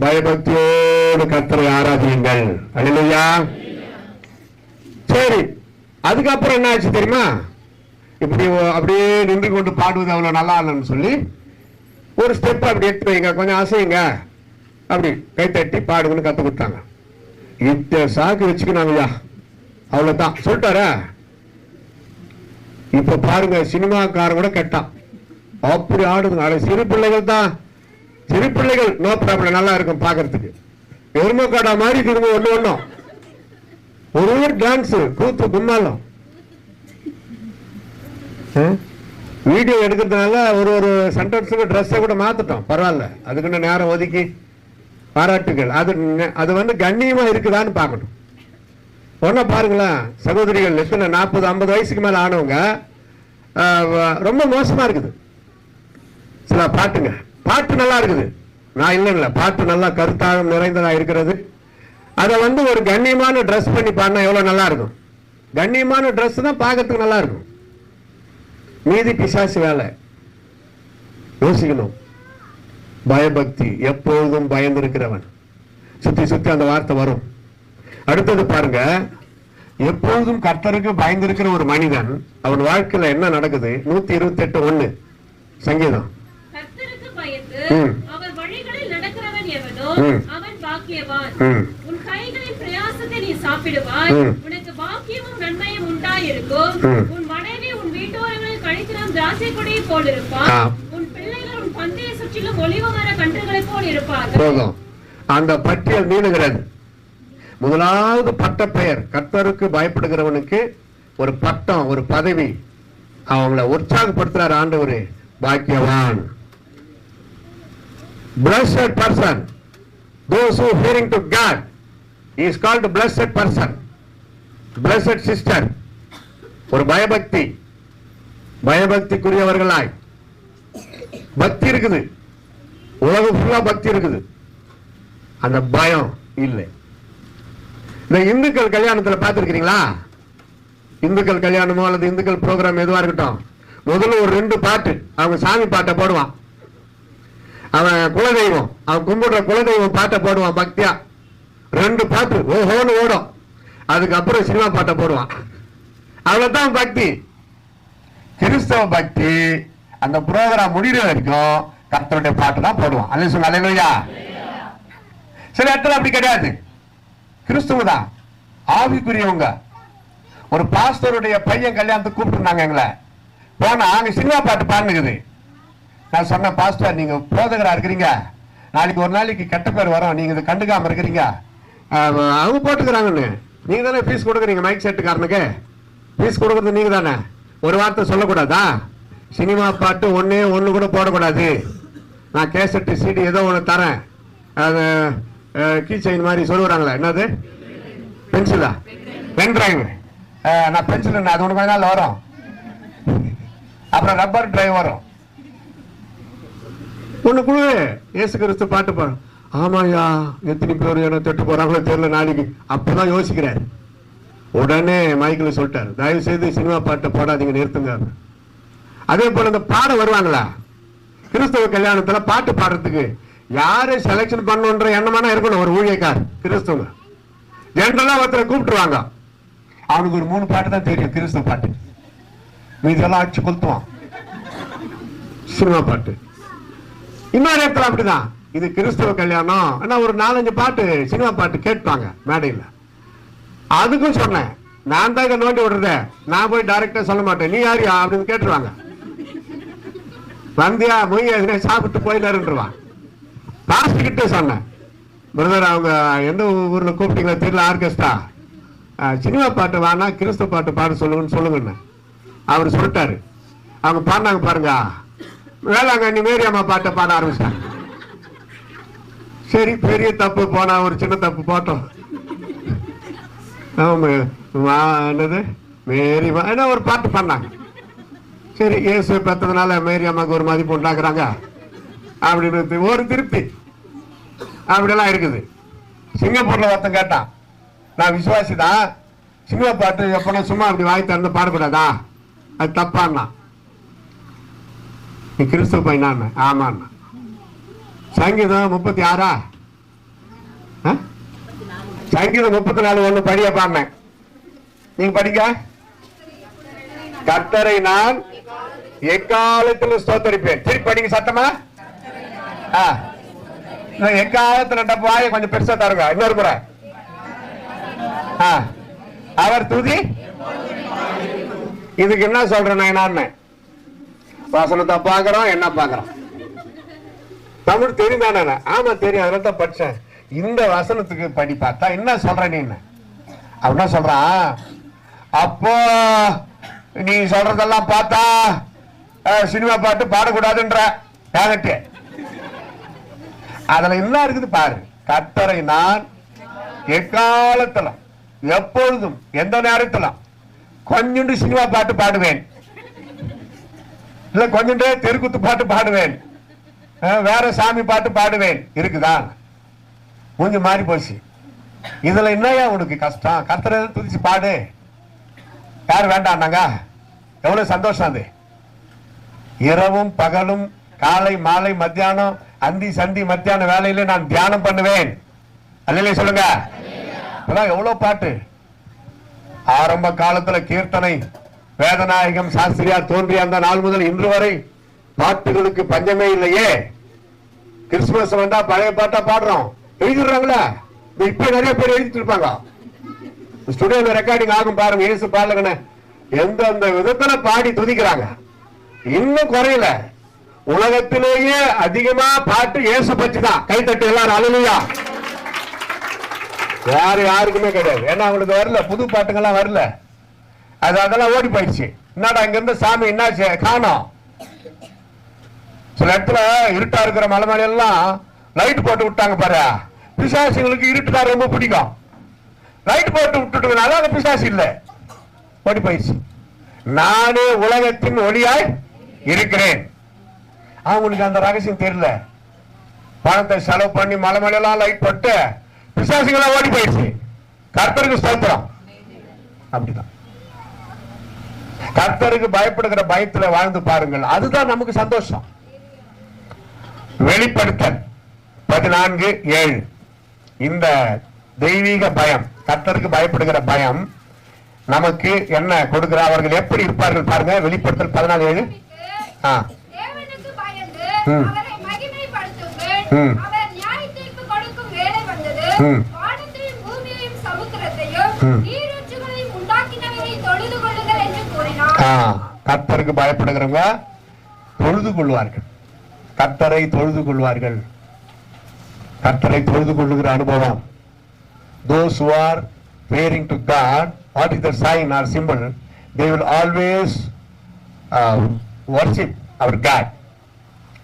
பயபக்தியோடு கர்த்தரை ஆராதியுங்கள். அல்லேலூயா. சரி, அதுக்கப்புறம் என்ன ஆச்சு தெரியுமா? இப்படி அப்படியே நின்று கொண்டு பாடுவது அவ்வளவு நல்லா இல்லைன்னு சொல்லி ஒரு ஸ்டெப் அப்படி எடுத்து வைங்க, கொஞ்சம் அசையுங்க, அப்படி கைத்தட்டி பாடுங்கன்னு கத்து கொடுத்தாங்க. இத்த சாக்கு வச்சுக்கணும், அவ்வளவுதான் சொல்லிட்டாரா? இப்ப பாருங்க, சினிமாக்காரன் கூட கெட்டான், அப்படி ஆடுதுங்க. சிறு பிள்ளைகள் தான், சிறு பிள்ளைகள் நோ ப்ராப்ளம், நல்லா இருக்கும் பாக்குறதுக்கு. எருமக்காடா மாதிரி இருக்குதுங்க. ஒண்ணும் ஒரு டான்ஸ், கூத்து, கும்மாலம். வீடியோ எடுக்கிறதுனால ஒரு சென்டென்ஸுக்கு ட்ரெஸ்ஸை கூட மாத்திட்டோம், பரவாயில்ல. அதுக்குன்னு நேரம் ஒதுக்கி பாராட்டுகள். அது கண்ணியமா இருக்குதான்னு பார்க்கணும். ஒன்னா பாருங்களேன் சகோதரிகள், எத்தனை 40-50 வயசுக்கு மேல ஆனவங்க ரொம்ப மோசமா இருக்குது. சில பாட்டுங்க, பாட்டு நல்லா இருக்குது, நான் இல்லைங்களா, பாட்டு நல்லா கருத்தாக நிறைந்ததா இருக்கிறது. அதை ஒரு கண்ணியமான ட்ரெஸ் பண்ணி பாடினா எவ்வளவு நல்லா இருக்கும். கண்ணியமான ட்ரெஸ் தான் பார்க்கறதுக்கு நல்லா இருக்கும். மீதி பிசாசு வேலை. யோசிக்கணும். பயபக்தி, எப்பொழுதும் பயந்திருக்கிறவன். சுத்தி சுத்தி அந்த வார்த்தை வரும். அடுத்தது பாருங்க, எப்பொழுதும் கர்த்தருக்கு பயந்திருக்கிற ஒரு மனிதன், அவன் வாழ்க்கையில என்ன நடக்குது? 128:1 சங்கீதம். கர்த்தருக்கு பயந்து அவர் வழிகளில் நடக்கிறவன் எவனோ அவன் பாக்கியவான். உன் கைகளின் பிரயாசத்தை நீ சாப்பிடுவாய், உனக்கு பாக்கியமும் நன்மையும் உண்டாயிருக்கும். உன் மனைவி உன் வீட்டோரங்களில் கழித்திடும் திராட்சை கொடியை போல் இருப்பான். உன் பிள்ளைகள் உன் பந்தய சுற்றிலும் ஒலிவ மர கன்றுகளை போல் இருப்பார்கள். அந்த பட்டியல் நீளுகிறது. முதலாவது பட்ட பெயர், கர்த்தருக்கு பயப்படுகிறவனுக்கு ஒரு பட்டம், ஒரு பதவி. அவங்கள உற்சாகப்படுத்துறார் ஆண்டவர், பாக்கியவான். Blessed person, those who hearing to God, he is called blessed person. Blessed sister, ஒரு பயபக்தி, பயபக்திக்குரியவர்களாய். பக்தி இருக்குது, உலகம் ஃபுல்லா பக்தி இருக்குது, அந்த பயம் இல்லை. இந்த இந்துக்கள் கல்யாணத்துல பார்த்திருக்கிறீங்களா? இந்துக்கள் கல்யாணமோ அல்லது இந்துக்கள் ப்ரோக்ராம் எதுவா இருக்கட்டும், முதல்ல ஒரு 2 பாட்டு அவங்க சாமி பாட்டை போடுவான். அவன் குலதெய்வம், அவன் கும்பிடுற குலதெய்வம் பாட்டை போடுவான் பக்தியா. 2 பாட்டு ஓஹோன்னு ஓடும். அதுக்கப்புறம் சினிமா பாட்டை போடுவான். அவ்வளவுதான் பக்தி. கிறிஸ்தவ பக்தி அந்த ப்ரோக்ராம் முடிகிற வரைக்கும் கர்த்தருடைய பாட்டு தான் போடுவான். அல்ல சொல்லுங்க, அல்லேலூயா. சில இடத்துல அப்படி கிடையாது. கிறிஸ்துவ தான் ஆவிக்குரியவங்க. ஒரு பாஸ்டருடைய பையன் கல்யாணத்துக்கு கூப்பிட்டுருந்தாங்க எங்களை. போனா அங்க சினிமா பாட்டு பாடுனுக்குது. நான் சொன்ன, பாஸ்டர் நீங்க போதகரா இருக்கிறீங்க, நாளைக்கு ஒரு நாளைக்கு கெட்ட பேர் வரும், நீங்க இதை கண்டுக்காம இருக்கிறீங்க. அவங்க போட்டுக்கிறாங்கன்னு நீங்க தானே ஃபீஸ் கொடுக்குறீங்க, மைக் செட்டுக்காரனுக்கு ஃபீஸ் கொடுக்குறது நீங்க தானே. ஒரு வார்த்தை சொல்லக்கூடாதா? சினிமா பாட்டு ஒண்ணு கூட போடக்கூடாது. நான் கேசட்டு சிடி ஏதோ ஒன்று தரேன், அது கீ செயின் மாதிரி சொல்லுறாங்களே, என்னது பென்சிலா, பென் டிரைவ். நான் பென்சில் அது ஒன்று கொஞ்ச நாள் வரும், அப்புறம் ரப்பர் டிரைவ் வரும். ஒண்ணு குழு இயேசு கிறிஸ்து பாட்டு பாடு. ஆமாயா, எத்தனை பேர் என்ன தொட்டு போறாங்களோ தெரியல நாளைக்கு. அப்பதான் யோசிக்கிறார். உடனே மைக்கில் சொல்லிட்டாரு, தயவு செய்து சினிமா பாட்டை போடாதீங்க, நிறுத்துங்க. அதே போல இந்த பாட வருவாங்களா கிறிஸ்தவ கல்யாணத்துல பாட்டு பாடுறதுக்கு யாரு செலக்ஷன் பண்ணுன்ற எண்ணமான இருக்கணும். ஒரு ஊழியக்கார் கிறிஸ்தவ ஜெனரலா ஒருத்தரை கூப்பிட்டுருவாங்க, அவனுக்கு ஒரு 3 பாட்டு தான் தெரியும் கிறிஸ்தவ பாட்டு, இதெல்லாம் அடிச்சு கொளுத்துவான் சினிமா பாட்டு. இன்னொரு இடத்துல அப்படிதான், இது கிறிஸ்தவ கல்யாணம், ஆனா ஒரு 4-5 பாட்டு சினிமா பாட்டு கேட்பாங்க மேடையில். அதுக்கும் சொன்னேன், நான் தான் இதை நோண்டி விடுறத, நான் போய் டைரக்டா சொல்ல மாட்டேன், நீ யாரியா அப்படின்னு கேட்டுருவாங்க. வந்தியா மொய் எதுனா சாப்பிட்டு போயிடாருன்றான். பாஸ்ட் கிட்ட சொன்னேன், பிரதர் அவங்க எந்த ஊர்ல கூப்பிட்டீங்களா தெரியல, ஆர்கெஸ்ட்ரா சினிமா பாட்டு வேணா கிறிஸ்தவ பாட்டு பாட சொல்லுங்கன்னு அவர் சொல்லிட்டாரு. அவங்க பாடினாங்க பாருங்க, வேளாங்கண்ணி மேரியம்மா பாட்டை பாட ஆரம்பிச்சாங்க. சரி, பெரிய தப்பு போனா ஒரு சின்ன தப்பு போட்டோம். என்னது மேரிமா என்ன ஒரு பாட்டு பண்ணாங்க. சரி, இயேசு பெற்றதுனால மேரியம்மாக்கு ஒரு மதிப்பு உண்டாக்குறாங்க அப்படின்னு ஒரு திருப்தி. அப்படியெல்லாம் இருக்குது. சிங்கப்பூர்ல ஒருத்தன் கேட்டான், நான் விசுவாசி தான், சினிமா பாட்டு எப்பனா சும்மா அப்படி வாய் திறந்து பாடக்கூடாதா, அது தப்பான்னா. நீ கிறிஸ்துவ பையனா? ஆமாண்ணா. சங்கீதம் 36 சங்கீதம் 34 ஒண்ணு படிய பாடினேன், நீங்க படிக்க. கர்த்தரை நான் எக்காலத்தில் ஸ்தோத்தரிப்பேன். திருப்பி படிங்க சத்தமா. எக்காலத்துல வாயை கொஞ்சம் பெருசா தருங்க. இன்னொரு முறை. அவர் துதி. இதுக்கு என்ன சொல்றேன் நான்? வசனத்தை பாக்குறோம், என்ன பாக்குறோம்? தமிழ் தெரியும் தானே? ஆமா தெரியும், அதனால தான் படிச்சேன். இந்த வசனத்துக்கு படி பார்த்தா என்ன சொல்ற நீ? அப்படின்னா சொல்றான், அப்போ நீ சொல்றதெல்லாம் பார்த்தா சினிமா பாட்டு பாடக்கூடாதுன்ற கேட்டு. அதுல என்ன இருக்குது பாரு. கர்த்தரை நான் எக்காலத்துல எப்பொழுதும் எந்த நேரத்துல கொஞ்சோண்டு சினிமா பாட்டு பாடுவேன், இல்ல கொஞ்சோண்டே தெருக்குத்து பாட்டு பாடுவேன், வேற சாமி பாட்டு பாடுவேன். இருக்குதா? கொஞ்சம் மாறி போச்சு. இதுல என்னையா உனக்கு கஷ்டம்? கர்த்தரை துதிச்சு பாடு. யாரு வேண்டாம்னாங்க? எவ்வளவு சந்தோஷம் அது. இரவும் பகலும் காலை மாலை மத்தியானம் அந்தி சந்தி மத்தியான வேலையில நான் தியானம் பண்ணுவேன். அல்லையே சொல்லுங்க. எவ்வளவு பாட்டு. ஆரம்ப காலத்துல கீர்த்தனை வேதநாயகம் சாஸ்திரியார் தோன்றிய அந்த நாள் முதல் இன்று வரை பாட்டுகளுக்கு பஞ்சமே இல்லையே. கிறிஸ்துமஸ் வந்தா பழைய பாட்டா பாடுறோம், எழுதிடுறாங்களா? இப்ப நிறைய பேர் எழுதிட்டு இருப்பாங்க. ஸ்டுடியோல ரெக்கார்டிங் ஆகும் பாருங்க. இயேசு பாடகன எந்தெந்த விதத்துல பாடி துதிக்கிறாங்க. இன்னும் குறையல. உலகத்திலேயே அதிகமா பாட்டு இயேசு பற்றி தான். கைத்தட்டு எல்லாரும். அல்லேலூயா. யாருக்குமே கிடையாது. ஏன்னா அவங்களுக்கு வரல, புது பாட்டுங்கெல்லாம் வரல. அதெல்லாம் ஓடி போயிடுச்சு. என்னடா இங்க இருந்த சாமி என்னாச்சு காணோம். சில இடத்துல இருட்டா இருக்கிற மலை எல்லாம் லைட் போட்டு விட்டாங்க பாரு. பிசாசுங்களுக்கு இருட்டுனா ரொம்ப பிடிக்கும். லைட் போட்டு விட்டுட்டதுனால அந்த பிசாசு இல்ல, ஓடி போயிடுச்சு. நானே உலகத்தின் ஒளியாய் இருக்கிறேன். அவங்களுக்கு அந்த ரகசியம் தெரியல. பணத்தை செலவு பண்ணி மலையெல்லாம் லைட் போட்டு பிசாசுகளா ஓடி போயிடுச்சு. கர்த்தருக்கு ஸ்தோத்திரம். அப்படிதான் கர்த்தருக்கு பயப்படுகிற பயத்துல வாழ்ந்து பாருங்கள், அதுதான் நமக்கு சந்தோஷம். வெளிப்படுத்தல் 14:7. இந்த தெய்வீக பயம், கர்த்தருக்கு பயப்படுகிற பயம் நமக்கு என்ன கொடுக்கிற, அவர்கள் எப்படி இருப்பார்கள் பாருங்க. வெளிப்படுத்தல் 14:7. தேவனுக்கு பயந்து அவரை மகிமைப்படுத்துங்கள். அவர் நியாய தீர்ப்பு கொடுக்கும் வேளை வந்தது. வானத்தையும் பூமியையும் சமுத்திரத்தையும் நீரூற்றுகளையும் உண்டாக்கினவரை தொழுது கொள்ளுங்கள் என்று கூறினார். கர்த்தருக்கு பயப்படுகிறவங்க தொழுது கொள்வார்கள். கர்த்தரை தொழுது கொள்வார்கள். கர்த்தரை தொழுது கொள்ளுகிற அனுபவம். Those who are praying to God, what is the sign or symbol? They will always worship our God.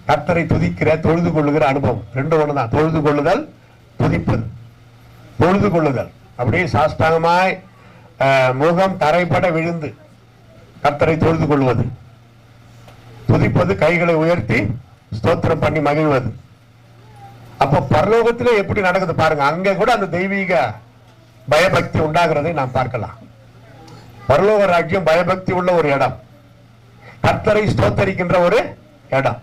கர்த்தரை துதிக்கிற தொழுது கொள்ளுகிற அனுபவம் ரெண்டு ஒன்று தான். தொழுது கொள்ளுதல், துதிப்பது. தொழுது கொள்ளுதல் அப்படியே சாஷ்டாங்கமாய் முகம் தரைப்பட விழுந்து கர்த்தரை தொழுது கொள்வது. துதிப்பது கைகளை உயர்த்தி ஸ்தோத்திரம் பண்ணி மகிழ்வது. அப்ப பரலோகத்திலே எப்படி நடக்குது பாருங்க. அங்க கூட அந்த தெய்வீக பயபக்தி உண்டாகிறதை நாம் பார்க்கலாம். பரலோக ராஜ்யம் பயபக்தி உள்ள ஒரு இடம், கர்த்தரை ஸ்தோத்தரிக்கின்ற ஒரு இடம்,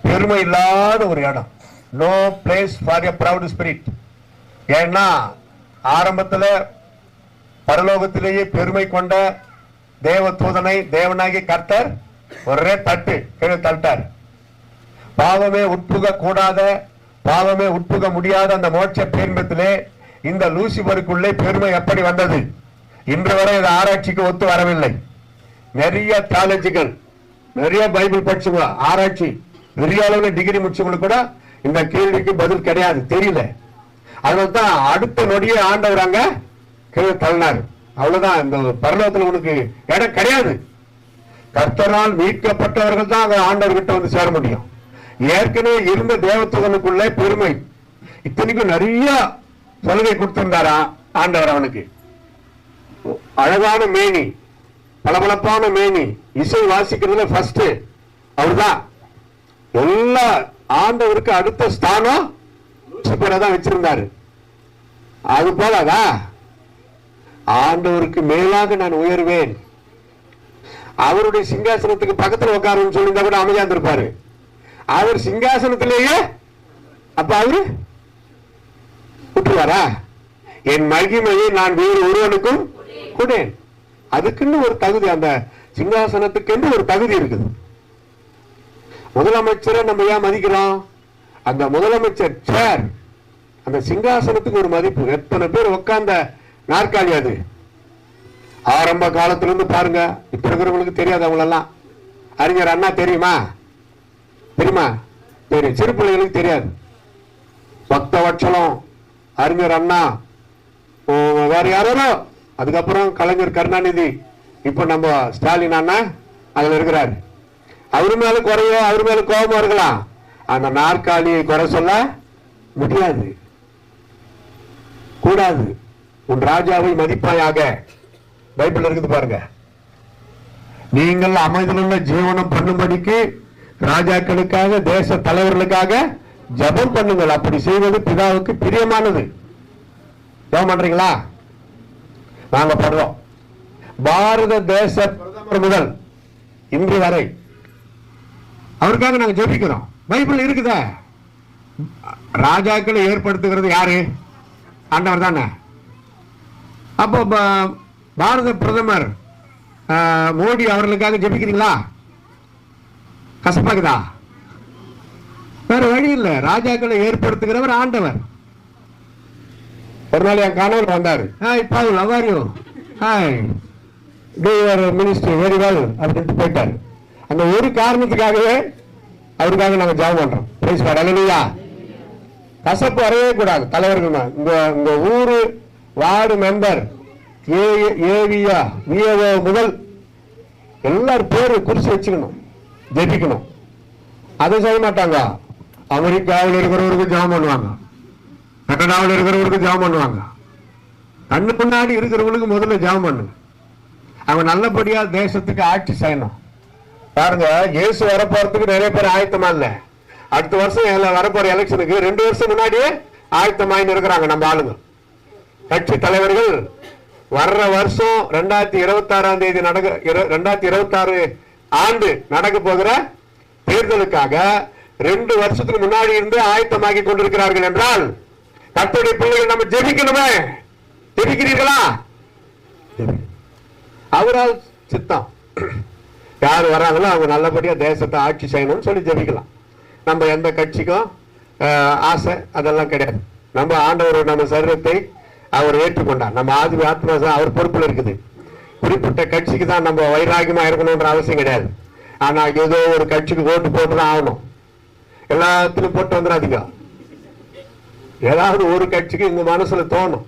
பெருமை இல்லாத ஒரு இடம். No place for a proud spirit. ஏன்னா ஆரம்பத்துல பரலோகத்திலேயே பெருமை கொண்ட தேவ தூதனை தேவனாகி கர்த்தர் ஒரே தட்டு கீழே தள்ளிட்டார். பாவமே உட்புக கூடாத, பாவமே உட்புக முடியாத அந்த மோட்ச பேரின்பத்திலே இந்த லூசிபருக்குள்ளே பெருமை எப்படி வந்தது? இன்று வரை இது ஆராய்ச்சிக்கு ஒத்து வரவில்லை. நிறைய தியாலஜிகள், நிறைய பைபிள் படிச்சவங்க, ஆராய்ச்சி பெரிய அளவுல டிகிரி முடிச்சவங்களுக்கு கூட இந்த கேள்விக்கு பதில் கிடையாது, தெரியல. அதனால்தான் அடுத்த நொடியே ஆண்டவர் அங்க கீழே தள்ளினார். அவ்வளவுதான். இந்த பரலோகத்தில் உனக்கு இடம் கிடையாது. கர்த்தரால் மீட்கப்பட்டவர்கள் தான் அங்க ஆண்டவர்கிட்ட வந்து சேர முடியும். ஏற்கனவே இருந்த தேவத்துவனுக்குள்ள பெருமை, இத்தனைக்கும் நிறைய சலுகை கொடுத்திருந்தாரா ஆண்டவர். அவனுக்கு அழகான மேனி, பளபளப்பான மேனி, இசை வாசிக்கிறதுல ஃபர்ஸ்ட் அவர்தான். எல்லா ஆண்டவருக்கு அடுத்த ஸ்தானம் தான் வச்சிருந்தாரு. அது போலதா ஆண்டவருக்கு மேலாக நான் உயர்வேன். அவருடைய சிங்காசனத்துக்கு பக்கத்தில் உட்காருன்னு சொல்லியிருந்தா கூட அமைதியா இருந்திருப்பாரு. அவர் சிங்காசனத்திலேயே அப்ப அவரு விட்டுருவாரா? என் மகிமையை நான் வேறு ஒருவனுக்கும் கொடேன். அதுக்குன்னு ஒரு தகுதி, அந்த சிங்காசனத்துக்கு ஒரு தகுதி இருக்குது. முதலமைச்சரை நம்ம ஏன் மதிக்கிறோம்? அந்த முதலமைச்சர் சேர், அந்த சிங்காசனத்துக்கு ஒரு மதிப்பு. எத்தனை பேர் உட்கார்ந்த நாற்காலி அது. ஆரம்ப காலத்திலிருந்து பாருங்க. இப்ப இருக்கிறவங்களுக்கு தெரியாது. அவங்களெல்லாம் அறிஞர் அண்ணா தெரியுமா? தெரியுமா? தெரியும். சிறு பிள்ளைகளுக்கு தெரியாது. பக்தவட்சலம், அறிஞர் அண்ணா, வேற யாரோ, அதுக்கப்புறம் கலைஞர் கருணாநிதி, இப்ப நம்ம ஸ்டாலின் அண்ணா அதுல இருக்கிறார். அவரு மேல குறையோ அவரு மேல கோபமா இருக்கலாம். அந்த நாற்காலியை குறை சொல்ல முடியாது, கூடாது. உன் ராஜாவை மதிப்பாயாக பைபிள் இருக்குது பாருங்க. நீங்கள் அமைதியுள்ள ஜீவனம் பண்ணும்படிக்கு ராஜாக்களுக்காக, தேச தலைவர்களுக்காக ஜபம் பண்ணுங்கள். அப்படி செய்வது பிதாவுக்கு பிரியமானது. ஜபம் பண்றீங்களா? நாங்க படுறோம். பாரத தேச பிரதமர் முதல் இன்று வரை அவருக்காக நாங்க ஜெபிக்கிறோம். பைபிள் இருக்குதா? ராஜாக்களை ஏற்படுத்துகிறது யாரு? ஆண்டவர் தானே. அப்போ பாரத பிரதமர் மோடி அவர்களுக்காக ஜெபிக்கிறீங்களா? கசப்பாக்குதா? வேற வழி இல்லை. ராஜாக்களை ஏற்படுத்துகிறவர் ஆண்டவர். ஒரு நாள் என் கணவர் வந்தாரு. Hi Paul, how are you? Hi, do your ministry very well அப்படின்ட்டு போயிட்டாரு. அந்த ஒரு காரணத்துக்காகவே அவருக்காக நாங்க ஜெபம் பண்றோம். பிரைஸ் காட், ஹல்லேலூயா. கசப்பு வரவே கூடாது. தலைவர்கள் உங்க ஊரு வார்டு மெம்பர் ஏவியா விஏஓ முதல் எல்லாரும் பேரு குறிச்சு வச்சுக்கணும், ஜெபிக்கணும். அதை செய்ய மாட்டாங்க. அமெரிக்காவில் இருக்கிறவருக்கு ஜெபம் பண்ணுவாங்க, கனடாவில் இருக்கிறவருக்கு ஜெபம் பண்ணுவாங்க. கண்ணு முன்னாடி இருக்கிறவங்களுக்கு முதல்ல ஜெபம் பண்ணுங்க. அவன் நல்லபடியா தேசத்துக்கு ஆட்சி செய்யணும். பாருங்க, இயேசு வரப்போறதுக்கு நிறைய பேர் ஆயத்தமா இல்ல. அடுத்த வருஷம் வரப்போற எலெக்ஷனுக்கு 2 வருஷம் முன்னாடியே ஆயத்தமாயின்னு இருக்கிறாங்க நம்ம ஆளுங்க. கட்சி தலைவர்கள் வர்ற வருஷம் 2026ஆம் தேதி 2026 ஆண்டு நடக்க போகிற தேர்தலுக்காக 2 வருஷத்துக்கு முன்னாடி இருந்து ஆயத்தமாக்கி கொண்டிருக்கிறார்கள் என்றால் கர்த்தருடைய பிள்ளைகள் நம்ம ஜெபிக்கணுமே. ஜெபிக்கிறீர்களா? அவரால் சித்தம் யார் வராங்களோ அவங்க நல்லபடியா தேசத்தை ஆட்சி செய்யணும்னு சொல்லி ஜெபிக்கலாம். நம்ம எந்த கட்சிக்கும் ஆசை அதெல்லாம் கிடையாது. நம்ம ஆண்டவர் நம்ம சரீரத்தை அவர் ஏற்றுக்கொண்டார். நம்ம ஆத்மா அவர் பொறுப்புல இருக்குது. குறிப்பிட்ட கட்சிக்கு தான் நம்ம வைராகியமா இருக்கணும்ன்ற அவசியம் கிடையாது. ஆனா ஏதோ ஒரு கட்சிக்கு ஓட்டு போட்டுதான் ஆகணும். எல்லாத்திலும் போட்டு வந்துடாதீங்க. ஏதாவது ஒரு கட்சிக்கு உங்க மனசுல தோணும்,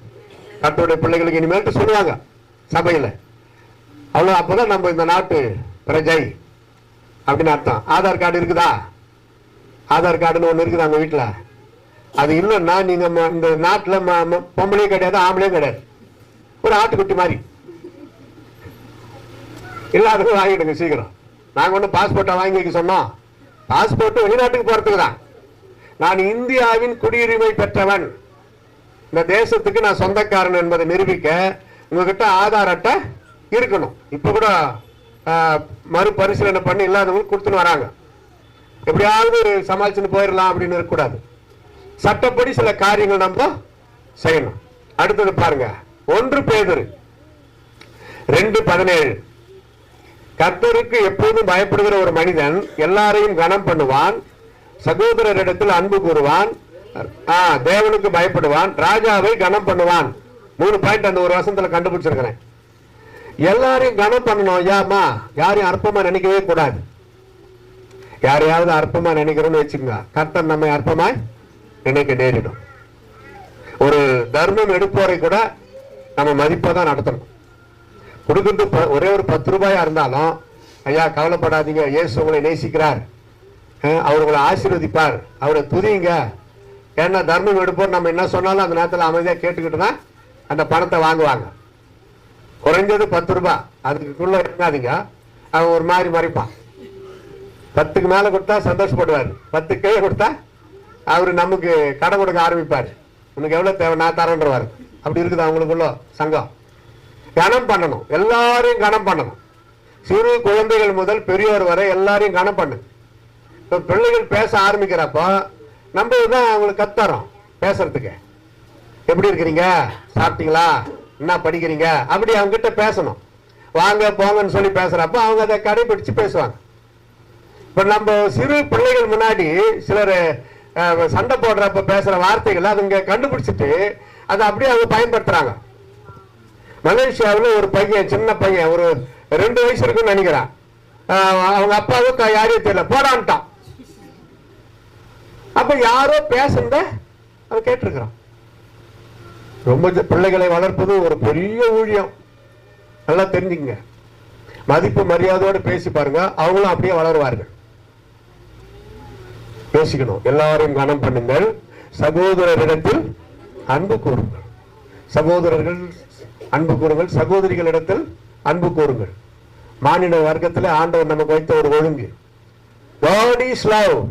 கர்த்தருடைய பிள்ளைகளுக்கு இனிமேல் சொல்லுவாங்க சபையில. அவ்வளவு அப்பதான் நம்ம இந்த நாட்டு பிரஜை அப்படின்னு அர்த்தம். ஆதார் கார்டு இருக்குதா? ஆதார் கார்டுன்னு ஒண்ணு இருக்குதா உங்க வீட்டுல? அது இல்லைன்னா நீங்க இந்த நாட்டுல பொம்பளையும் கிடையாது, ஆம்பளையும் கிடையாது. ஒரு ஆட்டுக்குட்டி மாதிரி இல்லாதவங்க வாங்கிடுங்க சீக்கிரம். நாங்க ஒண்ணு பாஸ்போர்ட்டை வாங்கி வைக்க சொன்னோம். பாஸ்போர்ட் வெளிநாட்டுக்கு போறதுக்கு தான். நான் இந்தியாவின் குடியுரிமை பெற்றவன், இந்த தேசத்துக்கு நான் சொந்தக்காரன் என்பதை நிரூபிக்க உங்ககிட்ட ஆதார் அட்டை இருக்கணும். இப்ப கூட மறுபரிசீலனை பண்ணி இல்லாதவங்களுக்கு கொடுத்துன்னு வராங்க. எப்படியாவது சமாளிச்சுன்னு போயிடலாம் அப்படின்னு இருக்கக்கூடாது. சட்டப்படி சில காரியங்கள் நம்ம செய்யணும். அடுத்தது பாருங்க, 1 பேதுரு 2:17. கர்த்தருக்கு எப்போதும் பயப்படுகிற ஒரு மனிதன் எல்லாரையும் கனம் பண்ணுவான், சகோதரரிடத்தில் அன்பு கூறுவான், தேவனுக்கு பயப்படுவான், ராஜாவை கனம் பண்ணுவான். 3 பாயிண்ட் அந்த ஒரு வசனத்துல கண்டுபிடிச்சிருக்கிறேன். எல்லாரையும் கனம் பண்ணணும். யாமா யாரையும் அற்பமா நினைக்கவே கூடாது. யாரையாவது அற்பமா நினைக்கிறோம்னு வச்சுக்கோங்க, கர்த்தர் நம்மை அற்பமாய் நினைக்க நேரிடும். ஒரு தர்மம் எடுப்போரை கூட நம்ம மதிப்பா தான் நடத்தணும். கொடுக்கிறது ஒரே ஒரு 10 ரூபாயா இருந்தாலும், ஐயா கவலைப்படாதீங்க, இயேசு உங்களை நேசிக்கிறார், அவர் உங்களை ஆசீர்வதிப்பார், அவரை துதிங்க. ஏன்னா தர்மம் எடுப்போர் நம்ம என்ன சொன்னாலும் அந்த நேரத்தில் அமைதியா கேட்டுக்கிட்டு தான் அந்த பணத்தை வாங்குவாங்க. குறைஞ்சது 10 ரூபாய், அதுக்குள்ள இறங்காதீங்க. அவன் ஒரு மாதிரி மறைப்பான். 10க்கு மேல கொடுத்தா சந்தோஷப்படுவார், 10 கீழே கொடுத்தா அவரு நமக்கு கடை கொடுக்க ஆரம்பிப்பார். உனக்கு எவ்வளவு தேவை நான் தரேன்றவாரு. அப்படி இருக்குது அவங்களுக்குள்ள சங்கம். கனம் பண்ணணும், எல்லாரையும் கனம் பண்ணணும். சிறு குழந்தைகள் முதல் பெரியோர் வரை எல்லாரையும் கனம் பண்ணு. இப்ப பிள்ளைகள் பேச ஆரம்பிக்கிறப்போ நம்ம தான் அவங்களுக்கு கத்துறோம் பேசுறதுக்கு. எப்படி இருக்கிறீங்க, சாப்பிட்டீங்களா, என்ன படிக்கிறீங்க, அப்படி அவங்க கிட்ட பேசணும். வாங்க போங்கன்னு சொல்லி பேசுறப்ப அவங்க அதை கடைபிடிச்சு பேசுவாங்க. இப்ப நம்ம சிறு பிள்ளைகள் முன்னாடி சிலர் சண்டை போடுறப்ப பேசுற வார்த்தைகள் அதுங்க கண்டுபிடிச்சிட்டு அதை அப்படியே அவங்க பயன்படுத்துறாங்க. மலேசியாவில் ஒரு பையன், சின்ன பையன், ஒரு 2 வயசு இருக்குன்னு நினைக்கிறான். அவங்க அப்பாவுக்கு யாரையும் தெரியல, போடான்ட்டான். அப்ப யாரோ பேசுறத அவன் கேட்டிருக்கிறான். ரொம்ப பிள்ளைகளை வளர்ப்பது ஒரு பெரிய ஊழியம். நல்லா தெரிஞ்சுங்க. மதிப்பு மரியாதையோடு பேசி பாருங்க, அவங்களும் அப்படியே வளருவார்கள். பேசிக்கணும். எல்லாரையும் கனம் பண்ணுங்கள், சகோதரரிடத்தில் அன்பு கூறுங்கள். சகோதரர்கள் அன்பு கூறுங்கள், சகோதரிகளிடத்தில் அன்பு கூறுங்கள். மானிட வர்க்கத்தில் ஆண்டவர் நமக்கு வைத்த ஒரு ஒழுங்கு. God is love.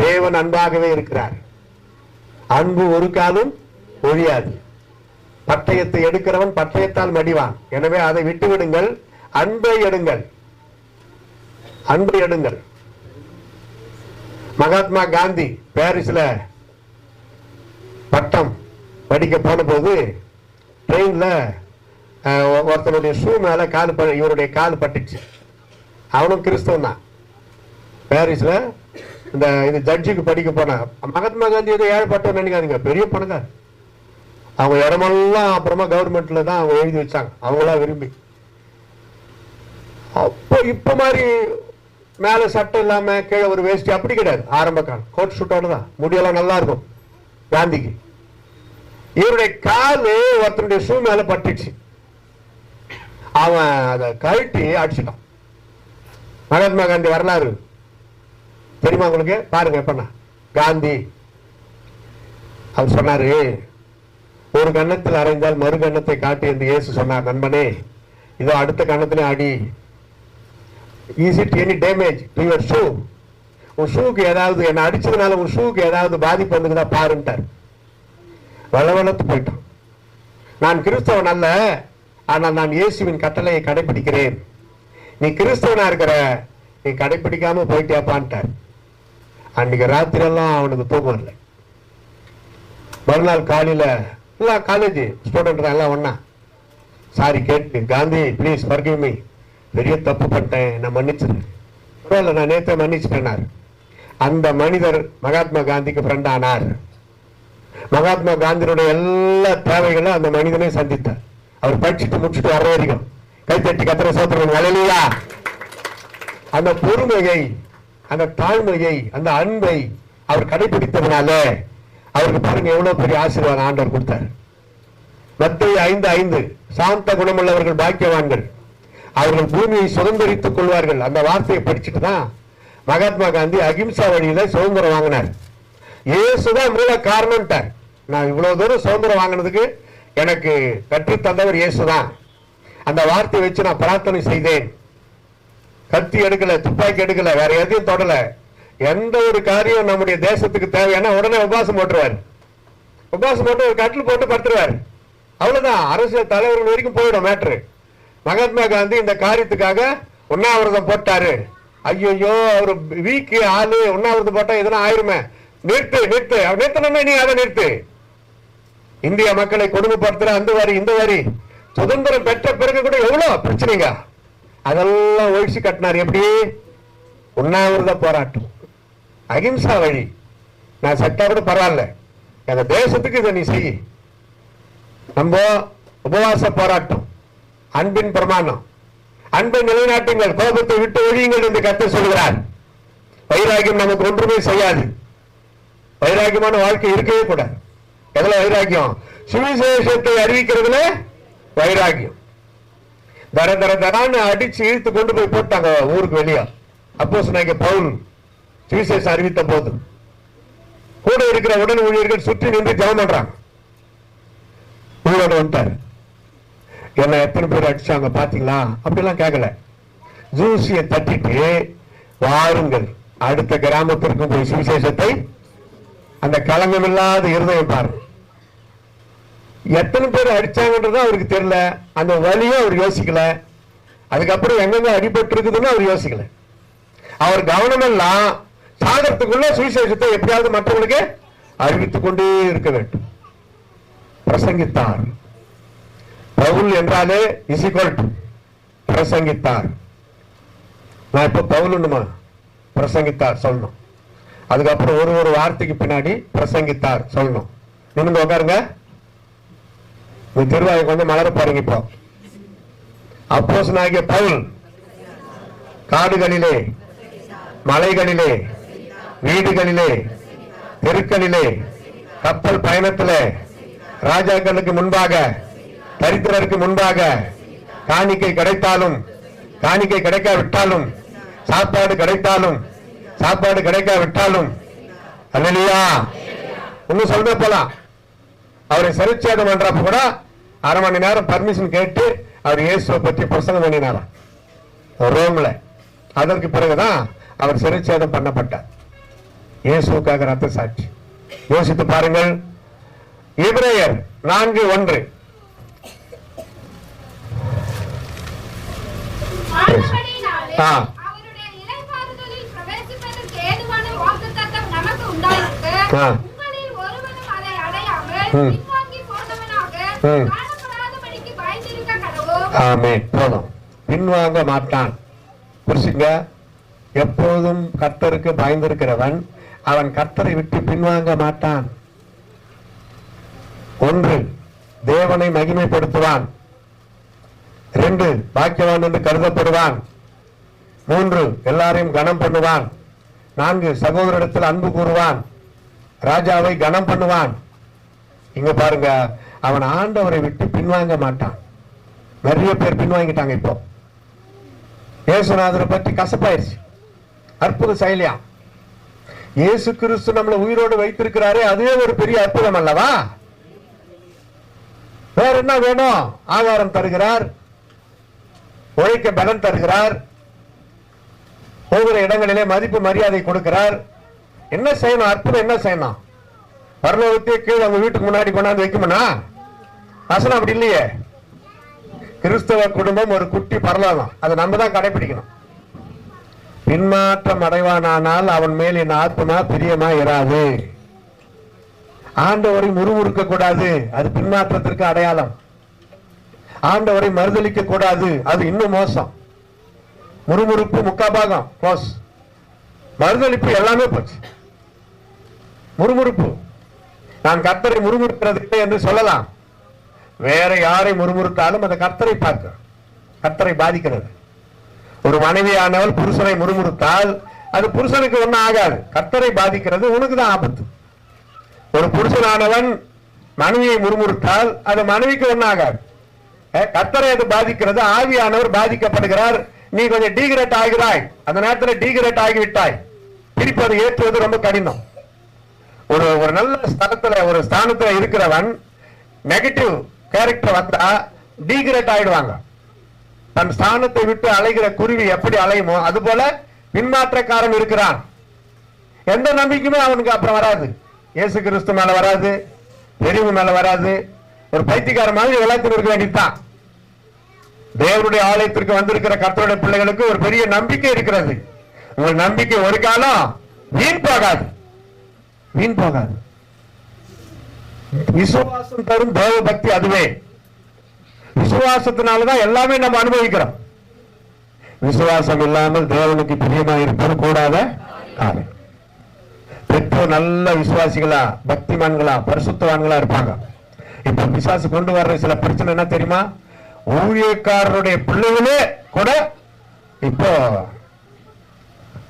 தேவன் அன்பாகவே இருக்கிறார். அன்பு ஒரு காலம் ஒழியாது. பட்டயத்தை எடுக்கிறவன் பட்டயத்தால் மடிவான். எனவே அதை விட்டு விடுங்கள், அன்பை எடுங்கள், அன்பை எடுங்கள். மகாத்மா காந்தி பாரிஸ்ல பட்டம் படிக்க போன போது ட்ரெயின்ல ஒருத்தனுடைய ஷூ மேல இவருடைய கால் பட்டுச்சு. அவனும் கிறிஸ்தவன் தான். பாரிஸ்ல இந்த இது ஜட்ஜுக்கு படிக்க போன மகாத்மா காந்தி ஏதோ ஏழைப்பட்டவன் நினைக்காதீங்க, பெரிய பணக்கார். அவங்க இடமெல்லாம் அப்புறமா கவர்மெண்ட்ல தான் அவங்க எழுதி வச்சாங்க, அவங்களா விரும்பி. அப்போ இப்ப மாதிரி மேல சட்டை இல்லாம கீழே ஒரு வேஷ்டி அப்படி கிடையாது. ஆரம்ப காலம் கோட் ஷூட்டோட தான், முடியெல்லாம் நல்லா இருக்கும். காந்திக்கு. இவருடைய காலு ஒருத்தருடைய ஷூ மேல பட்டுச்சு. அவன் அதை கழட்டி அடிச்சுட்டான். மகாத்மா காந்தி வரலாறு தெரியுமா உங்களுக்கு? பாருங்க. எப்பண்ணா காந்தி அவர் சொன்னாரு, ஒரு கன்னத்தில் அறைந்தால் மறு கன்னத்தை காட்டி என்று இயேசு சொன்னார். நண்பனே, இதோ அடுத்த கன்னத்திலே அடி. Is it any damage to your shoe? உன் ஷூக்கு ஏதாவது, என்ன அடிச்சதுனால உன் ஷூக்கு ஏதாவது பாதிப்பு வந்துக்குதா பாருன்ட்டார். வளவளத்து போயிட்டான். நான் கிறிஸ்தவன் அல்ல, ஆனால் நான் இயேசுவின் கட்டளையை கடைபிடிக்கிறேன். நீ கிறிஸ்தவனா இருக்கிற, நீ கடைபிடிக்காம போயிட்டியாப்பான்ட்டார். அன்னைக்கு ராத்திரெல்லாம் அவனுக்கு தூக்கம் இல்லை. மறுநாள் காலையில எல்லாம் காலேஜ் ஸ்டூடெண்ட் எல்லாம் ஒண்ணா சாரி கேட்டு, காந்தி ப்ளீஸ் ஃபர்கிவ் மீ, பெரிய தப்பு பண்ணிட்டேன், நான் மன்னிச்சிரு. நான் நேற்று மன்னிச்சுட்டேனார். அந்த மனிதர் மகாத்மா காந்திக்கு ஃப்ரெண்ட் ஆனார். மகாத்மா காந்தியுடைய எல்லா தேவைகளும் அந்த மனிதனை சந்தித்தார். அவர் படிச்சுட்டு முடிச்சுட்டு வர வரைக்கும் கைத்தட்டி கத்திர சோத்திரம் வளையா. அந்த பொறுமையை, அந்த தாழ்மையை, அந்த அன்பை அவர் கடைபிடித்ததுனால அவருக்கு பாருங்க எவ்வளவு பெரிய ஆசீர்வாதம் ஆண்டவர் கொடுத்தார். மத்தேயு 5:5 சாந்த குணமுள்ளவர்கள் பாக்கியவான்கள், அவர்கள் பூமியை சுதந்திரித்துக் கொள்வார்கள். அந்த வார்த்தையை படிச்சுட்டு தான் மகாத்மா காந்தி அகிம்சா வழியில சுதந்திரம் வாங்கினார். இயேசுதான் மூல காரணம்ட்டார். நான் இவ்வளவு தூரம் சுதந்திரம் வாங்கினதுக்கு எனக்கு கற்றுத் தந்தவர் இயேசுதான். அந்த வார்த்தையை வச்சு நான் பிரார்த்தனை செய்தேன். கத்தி எடுக்கல, துப்பாக்கி எடுக்கல, வேற எதையும் தொடல. எந்த ஒரு காரியம் நம்முடைய தேசத்துக்கு தேவையான உடனே உபவாசம் போட்டுருவார். உபவாசம் போட்டு ஒரு கட்டில் போட்டு படுத்துருவார். அவ்வளவுதான். அரசியல் தலைவர்கள் வரைக்கும் போயிடும் மேட்ரு. மகாத்மா காந்தி இந்த காரியத்துக்காக உண்ணாவிரதம் போட்டாரு. ஐயோ, அவர் வீக்கு ஆளு, உண்ணாவிரதம் போட்டா எதனா ஆயிருமே, நிறுத்து நிறுத்து, நிறுத்தணும்னா நீ அதை நிறுத்து. இந்திய மக்களை கொடுமைப்படுத்துற அந்த வரி இந்த வரி, சுதந்திரம் பெற்ற பிறகு கூட எவ்வளவு பிரச்சனைங்க, அதெல்லாம் ஒழிச்சு கட்டினார். எப்படி? உண்ணாவிரத போராட்டம், அகிம்சா வழி. நான் சட்டா கூட பரவாயில்ல, அந்த தேசத்துக்கு இதை நீ செய். நம்ம உபவாச போராட்டம், அன்பின் பிரமாணம், அன்பை நிலைநாட்டுங்கள், கோபத்தை விட்டு ஒழியுங்கள் என்று கர்த்தர் சொல்கிறார். வைராகியம் நமக்கு ஒன்றுமே செய்யாது. வைராகியமான வாழ்க்கை இருக்கவே கூடாது. எதுல வைராகியம்? சுவிசேஷத்தை அறிவிக்கிறதுல வைராகியம். தர தர தரான்னு அடிச்சு இழுத்து கொண்டு போய் போட்டாங்க ஊருக்கு வெளியே. அப்போஸ்தலனாகிய பவுல் சுவிசேஷம் அறிவித்த போது கூட இருக்கிற உடன் ஊழியர்கள் சுற்றி நின்று ஜெபம் பண்றாங்க. உயிரோட வந்துட்டாரு. என்ன எத்தனை பேர் அடிச்சாங்க பாத்தீங்களா? அப்படிலாம் கேட்கல. ஜூசியை தட்டிட்டு வாருங்கள், அடுத்த கிராமத்திற்கு போய் சுவிசேஷத்தை, அந்த களங்கமில்லாத இருதயம் பாருங்க. எத்தனை பேர் அடிச்சாங்கன்றது அவருக்கு தெரியல. அந்த வலியும் அவர் யோசிக்கல. அதுக்கப்புறம் எங்கெங்க அடிபட்டு இருக்குதுன்னு அவர் யோசிக்கல. அவர் கவனம் எல்லாம் சாகரத்துக்குள்ள சுவிசேஷத்தை எப்படியாவது மற்றவங்களுக்கு அறிவித்துக் கொண்டே இருக்க வேண்டும். பிரசங்கித்தார். பவுல் என்றாலே இசிகோல் பிரசங்கித்தார். நான் இப்ப பவுலுமா பிரசங்கித்தார் சொல்லணும். அதுக்கப்புறம் ஒரு வார்த்தைக்கு பின்னாடி பிரசங்கித்தார் சொல்லணும். நின்று உட்காருங்க. திருவாய்க்கு வந்து மலர பாருங்க. இப்போ அப்போஸ்தலனாகிய பவுல் காடுகளிலே, மலைகளிலே, வீடுகளிலே, தெருக்களிலே, கப்பல் பயணத்திலே, ராஜாக்களுக்கு முன்பாக, தரித்திரருக்கு முன்பாக, காணிக்கை கிடைத்தாலும் காணிக்கை கிடைக்காவிட்டாலும், சாப்பாடு கிடைத்தாலும் சாப்பாடு கிடைக்காவிட்டாலும், அல்லேலூயா, இன்னும் சொல்ல போலாம். அவரை சிறைச்சேதம் பண்றப்ப கூட அரை மணி நேரம் பர்மிஷன் கேட்டு அவர் இயேசுவை பற்றி பிரசங்கம் பண்ணினாராம் ரோம்ல. அதற்கு பிறகுதான் அவர் சிறைச்சேதம் பண்ணப்பட்டார். இயேசுக்காக ரத்த சாட்சி. யோசித்து பாருங்கள். எபிரேயர் 4:1 அவருடைய இளைப்பாறுதலில் பிரவேசிப்பதற்கு ஏதுவான வாக்குத்தத்தம் நமக்கு உண்டாயிருக்கு. உங்களில் ஒருவனும் அதை அடையாமல் பின்வாங்கி போனவனாக காணப்படாதபடிக்கு பயந்திருக்க கடவோம். ஆமென். போதும். பின்வாங்க மாட்டான். புரிச்சுங்க. எப்போதும் கர்த்தருக்கு பயந்திருக்கிறவன் அவன் கர்த்தரை விட்டு பின்வாங்க மாட்டான். 1, தேவனை மகிமைப்படுத்துவான். 2, பாக்கியவான் என்று கருதப்படுவான். 3, எல்லாரையும் கனம் பண்ணுவான். 4, சகோதரரிடத்தில் அன்பு கூறுவான். ராஜாவை கனம் பண்ணுவான். இங்க பாருங்க, அவன் ஆண்டவரை விட்டு பின்வாங்க மாட்டான். நிறைய பேர் பின்வாங்கிட்டாங்க. இப்போ இயேசுநாதரை பற்றி கசப்பாயிருச்சு. அற்புத செயலியா இயேசு கிறிஸ்து நம்மளை உயிரோடு வைத்திருக்கிறாரே, அதுவே ஒரு பெரிய அற்புதம் அல்லவா? வேற என்ன வேணும்? ஆகாரம் தருகிறார், உழைக்க பலன் தருகிறார், போகிற இடங்களிலே மதிப்பு மரியாதை கொடுக்கிறார். என்ன செய்யணும்? அற்புதம் என்ன செய்யணும்? பரலோகத்தையே கீழே உங்க வீட்டுக்கு முன்னாடி கொண்டாந்து வைக்குமனா? வசனம் அப்படி இல்லையே. கிறிஸ்தவ குடும்பம் ஒரு குட்டி பரலோகம், அதை நம்ம தான் கடைபிடிக்கணும். பின்மாற்றம் அடைவானால் அவன் மேல் என் ஆத்மா பிரியமா இராது. ஆண்டவரை முறுமுறுக்க கூடாது, அது பின்மாற்றத்திற்கு அடையாளம். ஆண்டவரை மறுதளிக்க கூடாது, அது இன்னும் மோசம். முறுமுறுப்பு முக்காபாகம் க்ளோஸ், மறுதளிப்பு எல்லாமே போச்சு. முறுமுறுப்பு, நான் கர்த்தரை முறுமுறுக்கிறது இல்லை என்று சொல்லலாம். வேற யாரை முறுமுறுத்தாலும் அந்த கர்த்தரை பார்க்க, கர்த்தரை பாதிக்கிறது. ஒரு மனைவியானவள் புருஷனை முறுமுறுத்தால் அது புருஷனுக்கு ஒன்னும் ஆகாது, கர்த்தரை பாதிக்கிறது, உனக்கு தான் ஆபத்து. ஒரு புருஷனானவன் மனைவியை முறுமுறுத்தால் அது மனைவிக்கு ஒன்னும் ஆகாது, கர்த்தரை அது பாதிக்கிறது. ஆவியானவர் பாதிக்கப்படுகிறார். நீ கொஞ்சம் டீகிரேட் ஆகிறாய், அந்த நேரத்தில் டீகிரேட் ஆகிவிட்டாய். திருப்பி அதை ஏற்றுவது ரொம்ப கடினம். ஒரு ஒரு நல்ல ஸ்தானத்துல, ஒரு ஸ்தானத்துல இருக்கிறவன் நெகட்டிவ் கேரக்டர் வந்தா டீகிரேட் ஆயிடுவாங்க. தன் ஸ்தானத்தை விட்டு அலைகிற குருவி எப்படி அலையுமோ அது போல பின்மாற்றக்காரன் இருக்கிறான். எந்த நம்பிக்கையுமே அவனுக்கு அப்புறம் வராது. இயேசு கிறிஸ்து மேல வராது, பெரியவங்க மேல வராது. ஒரு பைத்தியக்கார மாதிரி எல்லாத்துக்கும் இருக்க வேண்டியதுதான். தேவனுடைய ஆலயத்திற்கு வந்திருக்கிற கர்த்தருடைய பிள்ளைகளுக்கு ஒரு பெரிய நம்பிக்கை இருக்கிறது. உங்கள் நம்பிக்கை ஒரு காலம் வீண் போகாது, வீண் போகாது. விசுவாசம் தரும் தேவ பக்தி அதுவே. விசுவாசத்தினாலதான் எல்லாமே நம்ம அனுபவிக்கிறோம். விசுவாசம் இல்லாமல் தேவனுக்கு பிரியமாக இருப்பது கூடாத காரியம். பெற்றோர் நல்ல விசுவாசிகளா, பக்திமான்களா, பரிசுத்தவான்களா இருப்பாங்க. இப்ப பிசாசு கொண்டு வர்ற சில பிரச்சனை என்ன தெரியுமா? ஊழியக்காரருடைய பிள்ளைகளே கூட இப்போ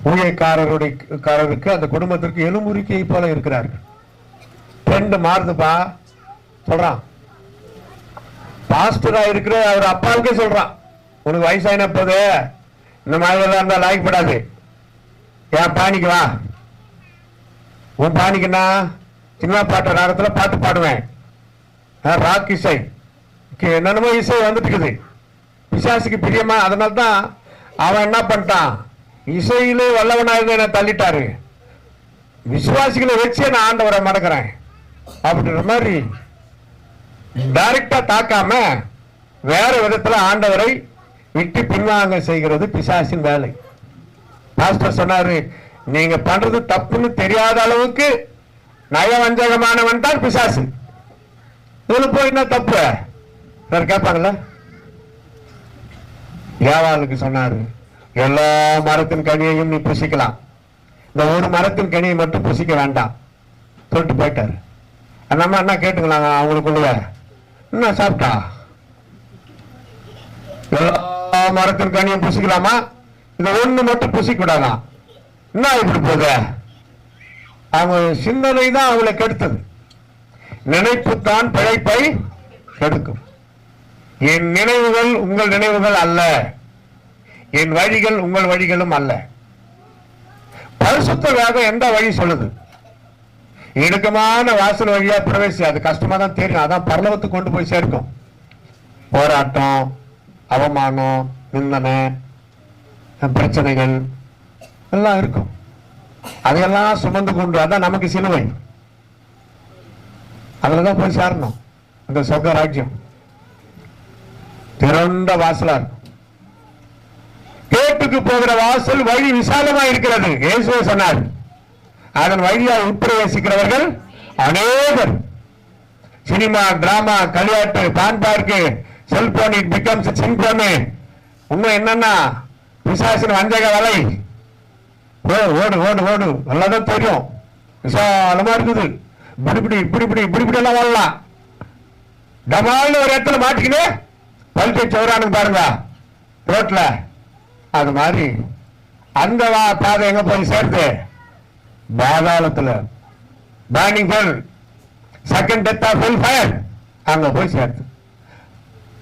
ஊழியக்காரருக்கு அந்த குடும்பத்திற்கு எலும்புரிக்கை போல இருக்கிறார்கள். ட்ரெண்ட் மாறுதுப்பா சொல்றான். பாஸ்டரா இருக்கிற அவர் அப்பாவுக்கே சொல்றான், உனக்கு வயசாயின போது இந்த மாதிரி எல்லாம் இருந்தா லாய்க்கப்படாது, ஏன் பாணிக்கு வா. உன் பாணிக்குன்னா சின்ன பாட்டு ராகத்துல பாட்டு பாடுவேன், ராக் இசை, என்னென்னமோ இசை வந்துட்டு இருக்குது. பிசாசுக்கு பிரியமா. அதனால்தான் அவன் என்ன பண்ணிட்டான், இசையிலே வல்லவனாக என்ன தள்ளிட்டாரு. விசுவாசிகளை வச்சே நான் ஆண்டவரை மறக்கிறேன் அப்படின்ற மாதிரி டைரக்டா தாக்காம வேற விதத்துல ஆண்டவரை விட்டு பின்வாங்க செய்கிறது பிசாசின் வேலை. பாஸ்டர் சொன்னாரு, நீங்க பண்றது தப்புன்னு தெரியாத அளவுக்கு நயவஞ்சகமானவன் தான் பிசாசு. இதுல போய் என்ன தப்பு கேட்பாங்கல்ல. ஏவாளுக்கு சொன்னாரு, எல்லா மரத்தின் கனியையும் நீ புசிக்கலாம், இந்த ஒரு மரத்தின் கனியை மட்டும் புசிக்க வேண்டாம் சொல்லிட்டு போயிட்டாரு. அந்த அம்மா என்ன கேட்டுக்கலாங்க அவங்களுக்குள்ள, என்ன சாப்பிட்டா எல்லா மரத்தின் கனியும் புசிக்கலாமா, இந்த ஒண்ணு மட்டும் புசிக்க கூடாதான், என்ன இப்படி போகுது? அவங்க சிந்தனை தான் அவங்களை கெடுத்தது. நினைப்புத்தான் பிழைப்பை கெடுக்கும். என் நினைவுகள் உங்கள் நினைவுகள் அல்ல, என் வழிகள் உங்கள் வழிகளும் அல்ல. பரிசுத்த வேதம் எந்த வழி சொல்லுது? இடுக்கமான வாசல் வழியா பிரவேசி, அது கஷ்டமா தான் தெரியும். அதான் பரலோகத்துக்கு கொண்டு போய் சேர்க்கும். போராட்டம், அவமானம், நிந்தனை, பிரச்சனைகள் எல்லாம் இருக்கும். அதையெல்லாம் சுமந்து கொண்டு, அதான் நமக்கு சிலுவை, அதுலதான் போய் சேரணும். அந்த சொர்க்க ராஜ்யம் திறந்த வாசலா இருக்கும். கேட்டுக்கு போகிற வாசல் வழி விசாலமா இருக்கிறது. இயேசுவே சொன்னார், அதன் வழியாக உட்பிரவேசிக்கிறவர்கள் அநேகர். சினிமா, டிராமா, கல்யாட்டு, பான் பார்க்கு, செல்போன், இட் பிகம்ஸ் சின்போனு, இன்னும் என்னன்னா பிசாசின் வஞ்சக வலை. ஓடு ஓடு ஓடு, நல்லாதான் தெரியும், விசாலமா இருக்குது. இப்படி எல்லாம் வரலாம். டமால்னு ஒரு இடத்துல மாட்டிக்கினு பல்கை சௌரானு பாருங்க ரோட்ல. அது மாதிரி அந்த பாதை எங்க போய் சேர்த்து பாதாளத்துல burning hell, second death of hell fire. அங்க போய் சேர்த்து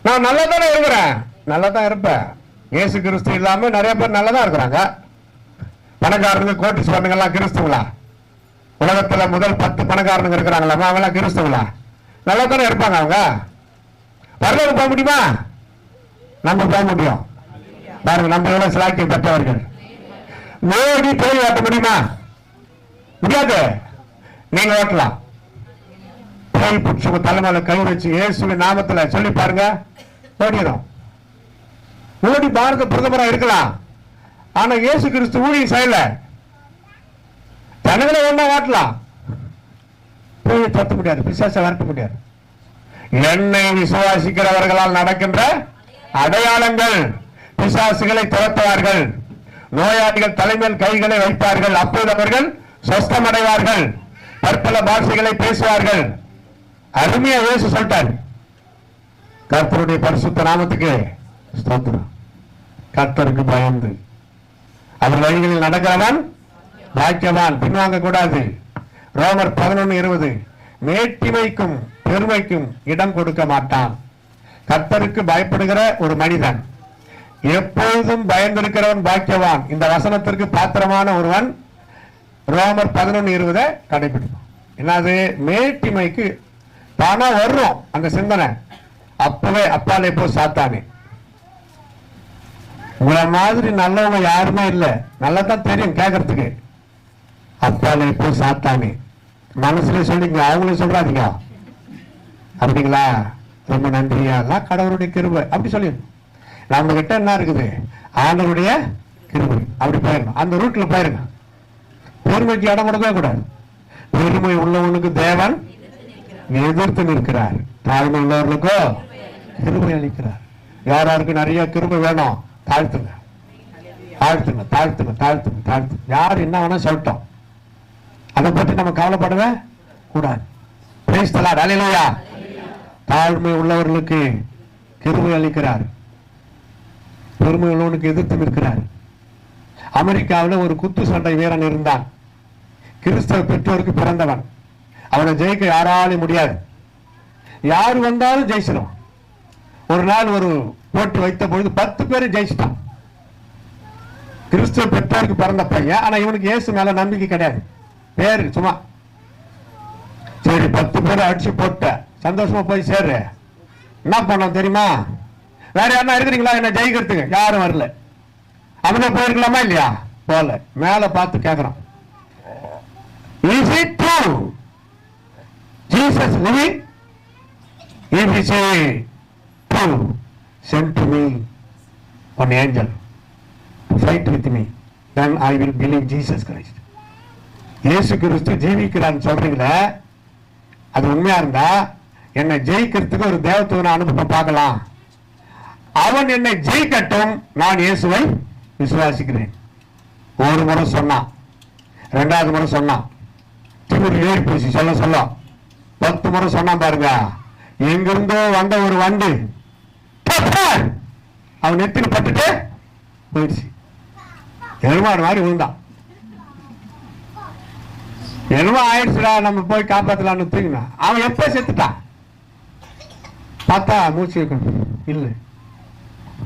நான் நல்லா தானே இருக்கிறேன், நல்லா தான் இருப்பேன். இயேசு கிறிஸ்து இல்லாம நிறைய பேர் நல்லா தான் இருக்கிறாங்க. பணக்காரங்க கோட்டீஸ்வரனுங்கெல்லாம் கிறிஸ்துவங்களா? உலகத்துல முதல் 10 பணக்காரனுங்க இருக்கிறாங்களா, அவங்களாம் கிறிஸ்துவங்களா? நல்லா தானே இருப்பாங்க. அவங்க பரலோகம் போக முடியுமா? நம்ம போக முடியும். பாருங்க, நம்ம எவ்வளவு சிலாக்கியம் பெற்றவர்கள். மோடி போய் ஓட்ட முடியுமா? முடியாது. நீங்க ஓட்டலாம். போய் பிடிச்சி தலைமையில கை வச்சு இயேசுவின் நாமத்துல சொல்லி பாருங்க, ஓடிடும். மோடி பாரத பிரதமரா இருக்கலாம், ஆனா இயேசு கிறிஸ்து ஊழியம் செய்யல. ஜனங்களை ஒண்ணா ஓட்டலாம், போய் தட்ட முடியாது, பிசாசை விரட்ட முடியாது. என்னை விசுவாசிக்கிறவர்களால் நடக்கின்ற அடையாளங்கள், பிசாசுகளை துரத்துவார்கள், நோயாளிகள் தலைமையில் கைகளை வைப்பார்கள், அப்போது அவர்கள் சொஸ்தமடைவார்கள், பற்பல பாஷைகளை பேசுவார்கள். அருமையா இயேசு சொல்லிட்டார். கர்த்தருடைய பரிசுத்த நாமத்துக்கு ஸ்தோத்திரம். கர்த்தருக்கு பயந்து அவர் வழிகளில் நடக்கிறவன் பாக்கியவான். பின்வாங்க கூடாது. ரோமர் 11:20 மேட்டிமைக்கும் பெருமைக்கும் இடம் கொடுக்க மாட்டான். கர்த்தருக்கு பயப்படுகிற ஒரு மனிதன், எப்பொழுதும் பயந்திருக்கிறவன் பாக்கியவான். இந்த வசனத்திற்கு பாத்திரமான ஒருவன் ரோமர் 11:20 கடைபிடிப்பான். என்னது? மேட்டிமைக்கு தானா வர்றோம் அந்த சிந்தனை. அப்பவே அப்பாலே போ சாத்தானே, உங்களை மாதிரி நல்லவங்க யாருமே இல்லை, நல்லா தான் தெரியும் கேட்கறதுக்கு. அப்பாலே போ சாத்தானே மனசுல சொல்லிங்க, அவங்களும் சொல்றாதீங்க. அப்படிங்களா? ரொம்ப நன்றியா, கடவுளுடைய கிருபை அப்படி சொல்லி நம்ம கிட்ட என்ன இருக்குது? ஆண்டவருடைய கிருபை. அப்படி போயிடணும், அந்த ரூட்ல போயிருங்க. பெருமைக்கு இடம் கொடுக்கவே கூடாது. பெருமை உள்ளவனுக்கு தேவன் எதிர்த்து நிற்கிறார், தாழ்மை உள்ளவர்களுக்கோ கிருபை அளிக்கிறார். யாராருக்கு நிறைய கிருபை வேணும், தாழ்த்துங்க தாழ்த்துங்க தாழ்த்துங்க தாழ்த்துங்க தாழ்த்து. யார் என்ன வேணா சொல்லட்டும், அதை பற்றி நம்ம கவலைப்படவே கூடாது. பிரைஸ் தி லார்ட், ஹல்லேலூயா. தாழ்மை உள்ளவர்களுக்கு கிருபை அளிக்கிறார், பெருமை உள்ளவனுக்கு எதிர்த்து நிற்கிறார். அமெரிக்காவில் ஒரு குத்து சண்டை வீரன் இருந்தான். கிறிஸ்தவ பெற்றோருக்கு பிறந்தவன். அவனை ஜெயிக்க யாராலும் முடியாது, யார் வந்தாலும் ஜெயிச்சிடும். ஒரு நாள் ஒரு போட்டு வைத்த பொழுது 10 பேரை ஜெயிச்சிட்டான். கிறிஸ்தவ பெற்றோருக்கு பிறந்த பையன், ஆனா இவனுக்கு இயேசு மேல நம்பிக்கை கிடையாது, பேரு சும்மா. சரி, 10 பேரை அடிச்சு போட்ட, சந்தோஷமா போய் சேரு. என்ன பண்ணோம் தெரியுமா? வேற யாருன்னா இருக்கிறீங்களா என்ன ஜெயிக்கிறதுக்கு? யாரும் வரல. அவனை போயிருக்கலாமா இல்லையா? போல. மேல பார்த்து கேட்கிறான், is it true Jesus living? If he say true, send to me an angel to fight with me, then I will believe Jesus Christ. இயேசு கிறிஸ்து ஜீவிக்கிறான்னு சொல்றீங்களே, அது உண்மையா இருந்தா என்னை ஜெயிக்கிறதுக்கு ஒரு தேவதூதனை அனுப்ப பார்க்கலாம். அவன் என்னை ஜெயிக்கட்டும், நான் இயேசுவை விசுவாசிக்கிறேன். ஒரு முறை சொன்னான், 2வது முறை சொன்னான், திமிரு ஏறி போச்சு. சொல்ல 10 முறை சொன்னான் பாருங்க. எங்கிருந்தோ வந்த ஒரு வண்டு அவன் நெத்தில பட்டுட்டு போயிடுச்சு. எருமாடு மாதிரி விழுந்தான். என்னமோ ஆயிடுச்சுடா, நம்ம போய் காப்பாத்தலாம்னு தூங்கினா அவன் எப்ப செத்துட்டான். பார்த்தா மூச்சு இல்லை.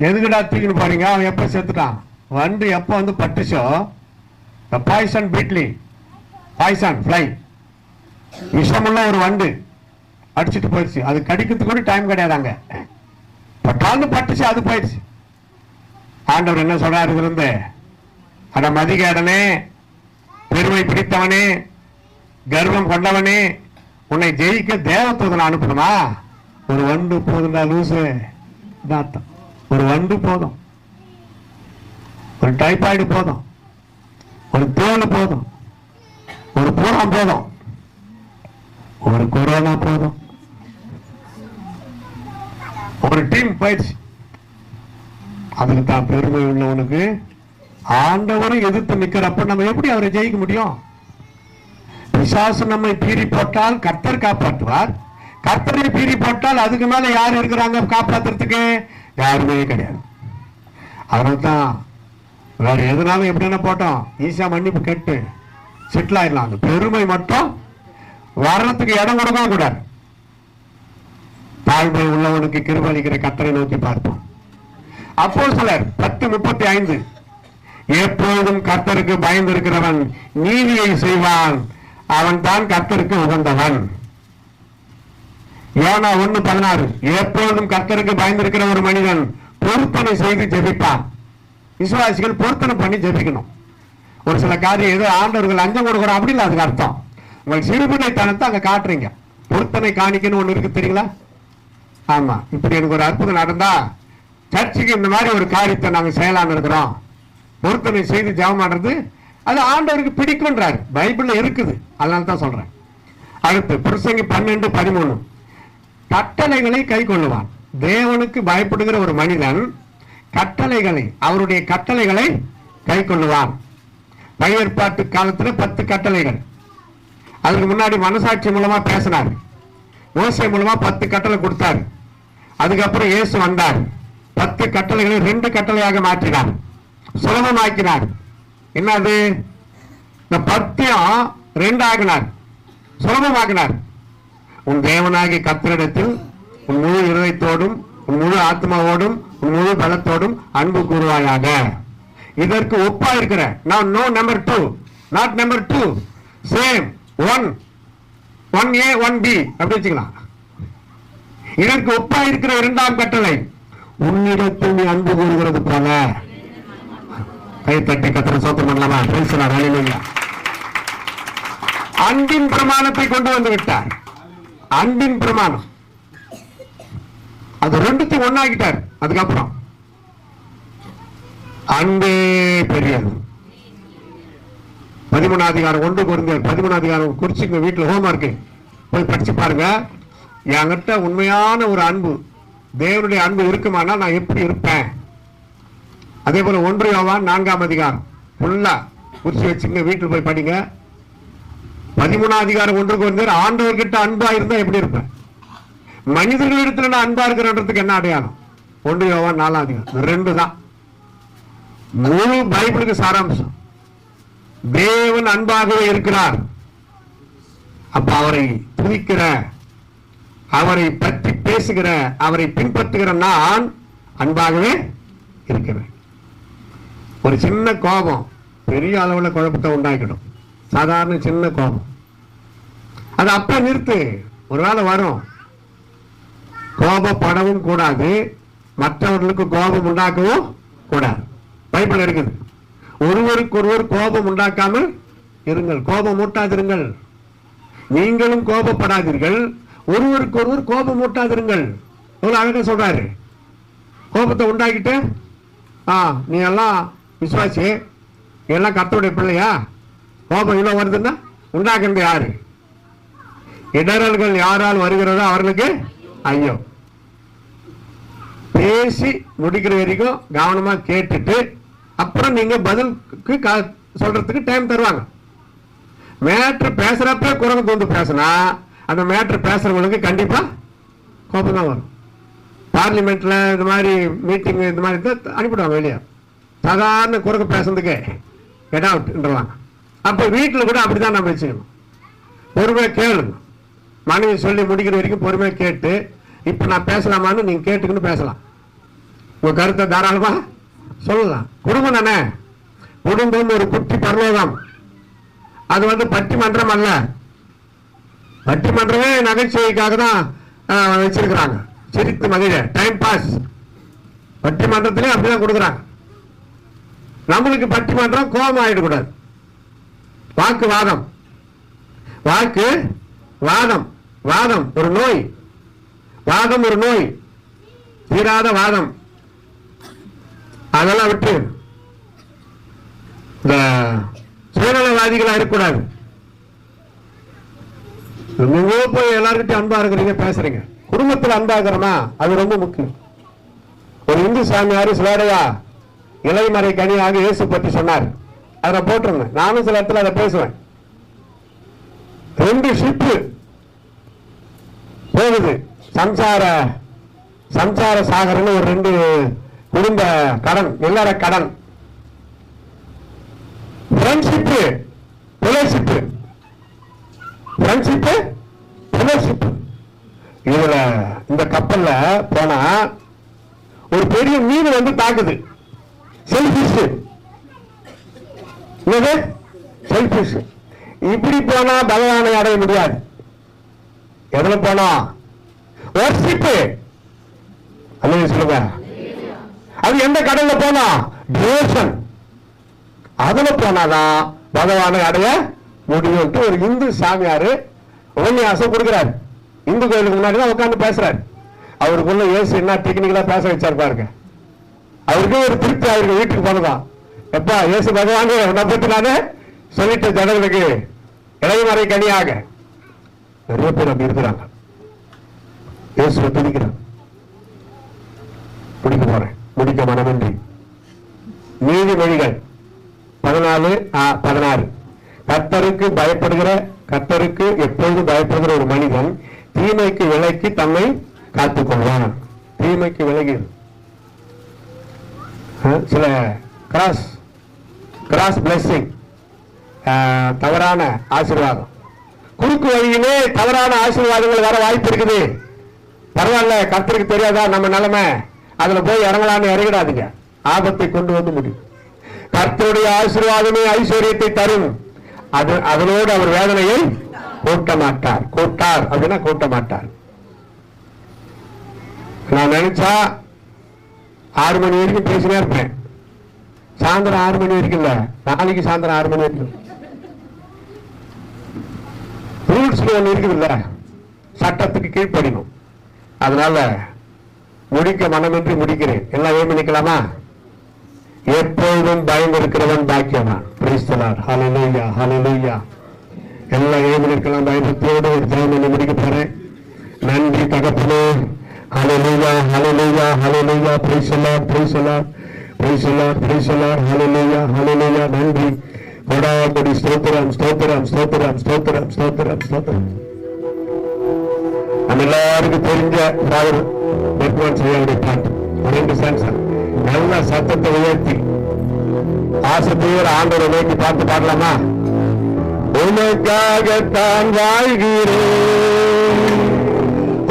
எதுக்குடா தூக்கின்னு போறீங்க? அவன் எப்ப செத்துட்டான். வண்டு எப்ப வந்து பட்டுச்சோ, பாய்சன் பீட்லி, பாய்சன் ஃப்ளை, விஷமுள்ள ஒரு வண்டு அடிச்சுட்டு போயிடுச்சு. அது கடிக்கிறதுக்கு கூட டைம் கிடையாதாங்க, பட்டாந்து பட்டுச்சு, அது போயிடுச்சு. ஆண்டவர் என்ன சொல்றாரு இருந்து? அட மதிகேடனே, பெருமை பிடித்தவனே, கர்வம் கொண்டவனே, உன்னை ஜெயிக்க தேவதூதனை அனுப்பணுமா? ஒரு வண்டு போதுண்டா லூசு. அர்த்தம். ஒரு வண்டு போதும், ஒரு டைபாய்டு போதும், ஒரு தேள் போதும், ஒரு பூரம் போதும், ஒரு கொரோனா போதும், ஒரு டீம் போயிடுச்சு. அதுக்கு தான் பெருமை உள்ளவனுக்கு ஆண்டவரை எதிர்த்து நிக்கிறப்ப நம்ம எப்படி அவரை ஜெயிக்க முடியும்? பிசாசு நம்மை பீறி போட்டால் கர்த்தர் காப்பாற்றுவார். கர்த்தரை பீறி போட்டால் அதுக்கு மேல யார் இருக்கிறாங்க காப்பாத்துறதுக்கு? யாருமே கிடையாது. அதனால்தான் வேற எதுனாலும் எப்படின்னா போட்டோம், ஈஸியா மன்னிப்பு கேட்டு செட்டில் ஆயிடலாம். அந்த பெருமை மட்டும் வர்றதுக்கு இடம் கொடுக்க கூடாது. தாழ்மை உள்ளவனுக்கு கிருபை அளிக்கிற கர்த்தரை நோக்கி பார்ப்போம். அப்போஸ்தலர் 10:35 எப்பொழுதும் கர்த்தருக்கு பயந்திருக்கிறவன் நீதியை செய்வான், அவன் தான் கர்த்தருக்கு உகந்தவன். யோனா 1:16 எப்பொழுதும் கர்த்தருக்கு பயந்திருக்கிற ஒரு மனிதன் பொருத்தனை செய்து ஜெபிப்பான். விசுவாசிகள் பொருத்தனை பண்ணி ஜெபிக்கணும். ஒரு சில காரியம் ஏதோ ஆண்டவர்கள் லஞ்சம் கொடுக்குறோம் அப்படி இல்லை, அதுக்கு அர்த்தம் உங்கள் சிறுபிள்ளைத்தனத்தை அங்க காட்டுறீங்க. பொருத்தனை காணிக்கன்னு ஒண்ணு இருக்கு தெரியுங்களா? ஆமா, இப்படி எனக்கு ஒரு அற்புதம் நடந்தா சர்ச்சுக்கு இந்த மாதிரி ஒரு காரியத்தை நாங்க செய்யலாம்னு இருக்கிறோம், பொருத்தனை செய்து ஜெபம் பண்றது அது ஆண்டவருக்கு பிடிக்கும்ன்றாரு, பைபிள்ல இருக்குது, அதனால தான் சொல்றேன். அடுத்து பிரசங்கி 12:13 கட்டளைகளை கை கொள்ளுவான். தேவனுக்கு பயப்படுகிற ஒரு மனிதன் கட்டளைகளை, அவருடைய கட்டளைகளை கை கொள்ளுவான். பழைய ஏற்பாட்டு காலத்துல 10 கட்டளைகள். அதுக்கு முன்னாடி மனசாட்சி மூலமா பேசினார், மோசே மூலமா 10 கட்டளை கொடுத்தார். அதுக்கப்புறம் இயேசு வந்தார், 10 கட்டளைகளை 2 கட்டளையாக மாற்றினார், சுலபமாக்கினார். என்னது? இந்த 10 2 ஆகினார், சுலபமாக்கினார். உன் தேவனாகிய கர்த்தரிடத்தில் உன் முழு இருதயத்தோடும் உன் முழு ஆத்மாவோடும் உன் முழு பலத்தோடும் அன்பு கூறுவாயாக. இதற்கு ஒப்பா இருக்கிற no number 2, not number 2, same 1A 1B அப்படி வச்சுக்கலாம். இதற்கு ஒப்பா இருக்கிற 2ஆம் கட்டளை உன்னிடத்தில் நீ அன்பு கூறுகிறது போல. கை தட்டி கர்த்தரை ஸ்தோத்திரம் பண்ணலாமா? பேசுறார். ஹல்லேலூயா. அன்பின் பிரமாணத்தை கொண்டு வந்து விட்டார். அன்பின் பிரமாணம் அது 2த்தையும் ஒண்ணாக்கிட்டார். அதுக்கப்புறம் அன்பே பெரியது. 13ஆம் அதிகாரம் 1 கொரிந்தியர் 13ஆம் அதிகாரம் குறிச்சுங்க, வீட்டுல ஹோம்வொர்க் போய் படிச்சு பாருங்க. என்கிட்ட உண்மையான ஒரு அன்பு, தேவனுடைய அன்பு இருக்குமானா நான் எப்படி இருப்பேன்? அதே போல 1 யோவான் 4ஆம் அதிகாரம் ஃபுல்லா குறிச்சு வச்சுங்க, வீட்டுல போய் படிங்க. 13ஆம் அதிகாரம் 1 கொரிந்தியர் ஆண்டவர்கிட்ட அன்பா இருந்தா எப்படி இருப்பேன், மனிதர்களிடத்துல நான் அன்பா இருக்கிறன்றதுக்கு என்ன அடையாளம்? 1 யோவான் 4ஆம் அதிகாரம் 2 தான் முழு பைபிளுக்கு சாராம்சம். தேவன் அன்பாகவே இருக்கிறார். அப்ப அவரை துதிக்கிற, அவரை பற்றி பேசுகிற, அவரை பின்பற்றுகிற நான் அன்பாகவே இருக்கிறேன். ஒரு சின்ன கோபம் பெரிய அளவுல குழப்பத்தை உண்டாக்கிடும். சாதாரண சின்ன கோபம் அது அப்ப நிறுத்து. ஒருவேளை வரும், கோபப்படவும் கூடாது, மற்றவர்களுக்கு கோபம் உண்டாக்கவும் கூடாது. பைபிள் இருக்குது. ஒருவருக்கு ஒருவர் கோபம் உண்டாக்காமல் இருங்கள், கோபம் மூட்டாதிருங்கள். நீங்களும் கோபப்படாதீர்கள், ஒருவருக்கு ஒருவர் கோபம் மூட்டாதிருங்கள். எவ்வளவு அழகா சொல்றாரு. கோபத்தை உண்டாக்கிட்டு நீ எல்லாம் விசுவாசி, எல்லாம் கர்த்தருடைய பிள்ளையா, கோபம் இவ்வளவு வருதுன்னா உண்டாக்குறது யாரு? இடரல்கள் யாரால் வருகிறதோ அவர்களுக்கு ஐயோ. பேசி முடிக்கிற வரைக்கும் கவனமா கேட்டுட்டு அப்புறம் நீங்க பதிலுக்கு சொல்றதுக்கு டைம் தருவாங்க. மேட்ரு பேசுறப்ப குரங்கு கொண்டு பேசினா அந்த மேட்ரு பேசுறவங்களுக்கு கண்டிப்பா கோபம் தான் வரும். பார்லிமெண்ட்ல இந்த மாதிரி மீட்டிங் இந்த மாதிரி அனுப்பிடுவாங்க வெளியே. சாதாரண குரங்கு பேசுறதுக்கு கெட் அவுட்ன்றவாங்க. அப்ப வீட்டில் கூட அப்படிதான் நம்ம வச்சுக்கணும். பொறுமையா கேளுங்க. மனைவி சொல்லி முடிக்கிற வரைக்கும் பொறுமையா கேட்டு, இப்ப நான் பேசலாமான்னு நீங்க கேட்டுக்கின்னு பேசலாம். உங்க கருத்தை தாராளமா சொல்லலாம். குடும்பம் தானே, குடும்பம் ஒரு குட்டி பரலோகம். அது பட்டிமன்றம் அல்ல. பட்டிமன்றமே நகைச்சுவைக்காக தான் வச்சிருக்கிறாங்க, சிரித்து மகிழ, டைம் பாஸ். பட்டிமன்றத்திலே அப்படிதான் கொடுக்குறாங்க. நம்மளுக்கு பட்டிமன்றம் கோபம் ஆயிடக்கூடாது. வாக்கு வாதம், வாக்கு வாதம், வாதம் ஒரு நோய், வாதம் ஒரு நோய், தீராத வாதம். அதெல்லாம் விட்டு இந்த சுயநலவாதிகளா இருக்கக்கூடாது. போய் எல்லாருக்கிட்டையும் அன்பா இருக்கிறீங்க, பேசுறீங்க. குடும்பத்தில் அன்பா இருக்கிறோமா, அது ரொம்ப முக்கியம். ஒரு இந்து சாமியாரு சிலடையா இலைமறை கனியாக இயேசு பற்றி சொன்னார். அதை போட்டிருந்தேன். நானும் சில இடத்துல அதை பேசுவேன். 2 ஷிப்பு போகுது, சம்சார சாகர்னு ஒரு 2 குடும்ப கடன், எல்லார கடன். ஃப்ரெண்ட்ஷிப்பு, ரிலேஷிப்பு, ஃப்ரெண்ட்ஷிப்பு இதுல இந்த கப்பல்ல போனா ஒரு பெரிய மீன் வந்து தாக்குது. செல்பிஷ். என்னது? செல்பிஷ். இப்படி போனா பகவானை அடைய முடியாது. எதுல போனா? வர்ஷிப்பு. அல்ல சொல்லுங்க. அது எந்த கடல்ல போனா? டிவோஷன். அதுல போனாதான் பகவானை அடைய முடியும். ஒரு இந்து சாமியாரு உபன்யாசம் கொடுக்கிறாரு. இந்து கோயிலுக்கு முன்னாடி தான் உட்கார்ந்து பேசுறாரு. அவருக்குள்ள இயேசு என்ன டெக்னிக்கலா பேச வச்சாரு பாருங்க. அவருக்கு ஒரு திருப்தி. அவருக்கு வீட்டுக்கு போனதான், எப்பா இயேசு பகவான் உன்னை பத்தி நானே சொல்லிட்டு ஜனங்களுக்கு இளையமறை கனியாக. நிறைய பேர் அப்படி இருக்கிறாங்க. இயேசுவை துடிக்கிறான். முடிக்க போறேன், முடிக்க மனமின்றி. நீதிமொழிகள் 14:16. கர்த்தருக்கு பயப்படுகிற, கர்த்தருக்கு எப்பொழுது பயப்படுகிற ஒரு மனிதன் தீமைக்கு விலக்கி தம்மை காத்துக் கொள்வான். தீமைக்கு விலகி சில கிராஸ் பிளெஸிங், தவறான ஆசீர்வாதம், குறுக்கு வழியிலே தவறான ஆசீர்வாதங்கள் வர வாய்ப்பு இருக்குது. பரவாயில்ல, கர்த்தருக்கு தெரியாதா நம்ம நிலைமை, அதுல போய் இறங்கலான்னு இறங்கிடாதீங்க. ஆபத்தை கொண்டு வந்து முடியும். கர்த்தருடைய ஆசீர்வாதமே ஐஸ்வர்யத்தை தரும். அதனோடு அவர் வேதனையை கூட்ட மாட்டார். கூட்டார் அப்படின்னா கூட்ட மாட்டார். நான் நினைச்சா 6 மணி வரைக்கும் பேசினே இருப்பேன். சாயந்தரம் 6 மணி வரைக்கும் இல்ல, நாளைக்கு சாயந்தரம் 6 மணி வரைக்கும். ரூல்ஸ் ஒண்ணு இருக்குது இல்ல, சட்டத்துக்கு கீழ்ப்படிணும். அதனால முடிக்க மனமின்றி முடிக்கிறேன். எல்லாம் ஏமிக்கலாமா? எப்பொழுதும் பயந்திருக்கிறவன் பாக்கியவான். Praise the Lord. Hallelujah, hallelujah. எல்லாம் ஏமிக்கலாம். பயபக்தியோடு ஒரு ஜெபம் பண்ணி முடிக்க போறேன். நன்றி தகப்பனே. Hallelujah, hallelujah, hallelujah. Praise the Lord, praise the Lord, praise the Lord, praise the Lord. Hallelujah, hallelujah. நன்றி. கொடாபடி ஸ்தோத்திரம், ஸ்தோத்திரம், ஸ்தோத்திரம், ஸ்தோத்திரம், ஸ்தோத்திரம், ஸ்தோத்திரம். நம்ம எல்லாருக்கும் தெரிஞ்ச ஃபாதர் பெர்க்மன் செய்யக்கூடிய பாட்டு 2 சென்ஸ். நல்ல சத்தத்தை உயர்த்தி ஆசையோடு ஆண்டவரை நோக்கி பார்த்து பாடலாமா? உனக்காகத்தான் வாழ்கிறேன்,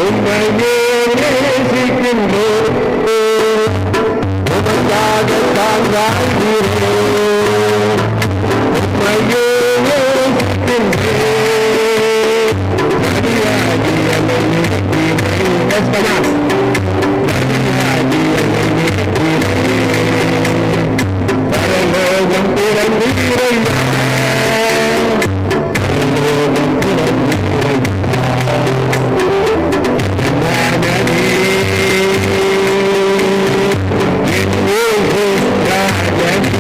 உன்னையே நேசிக்கின்றேன், உனக்காகத்தான் வாழ்கிறேன், உன்னையே நேசிக்கின்றேன், நதியாகி என்னை நேசிக்கிறேன். பரலோகம் திறந்திரையா, பரலோகம் திறந்திரையா, நானே என் இயேசு ராஜனே,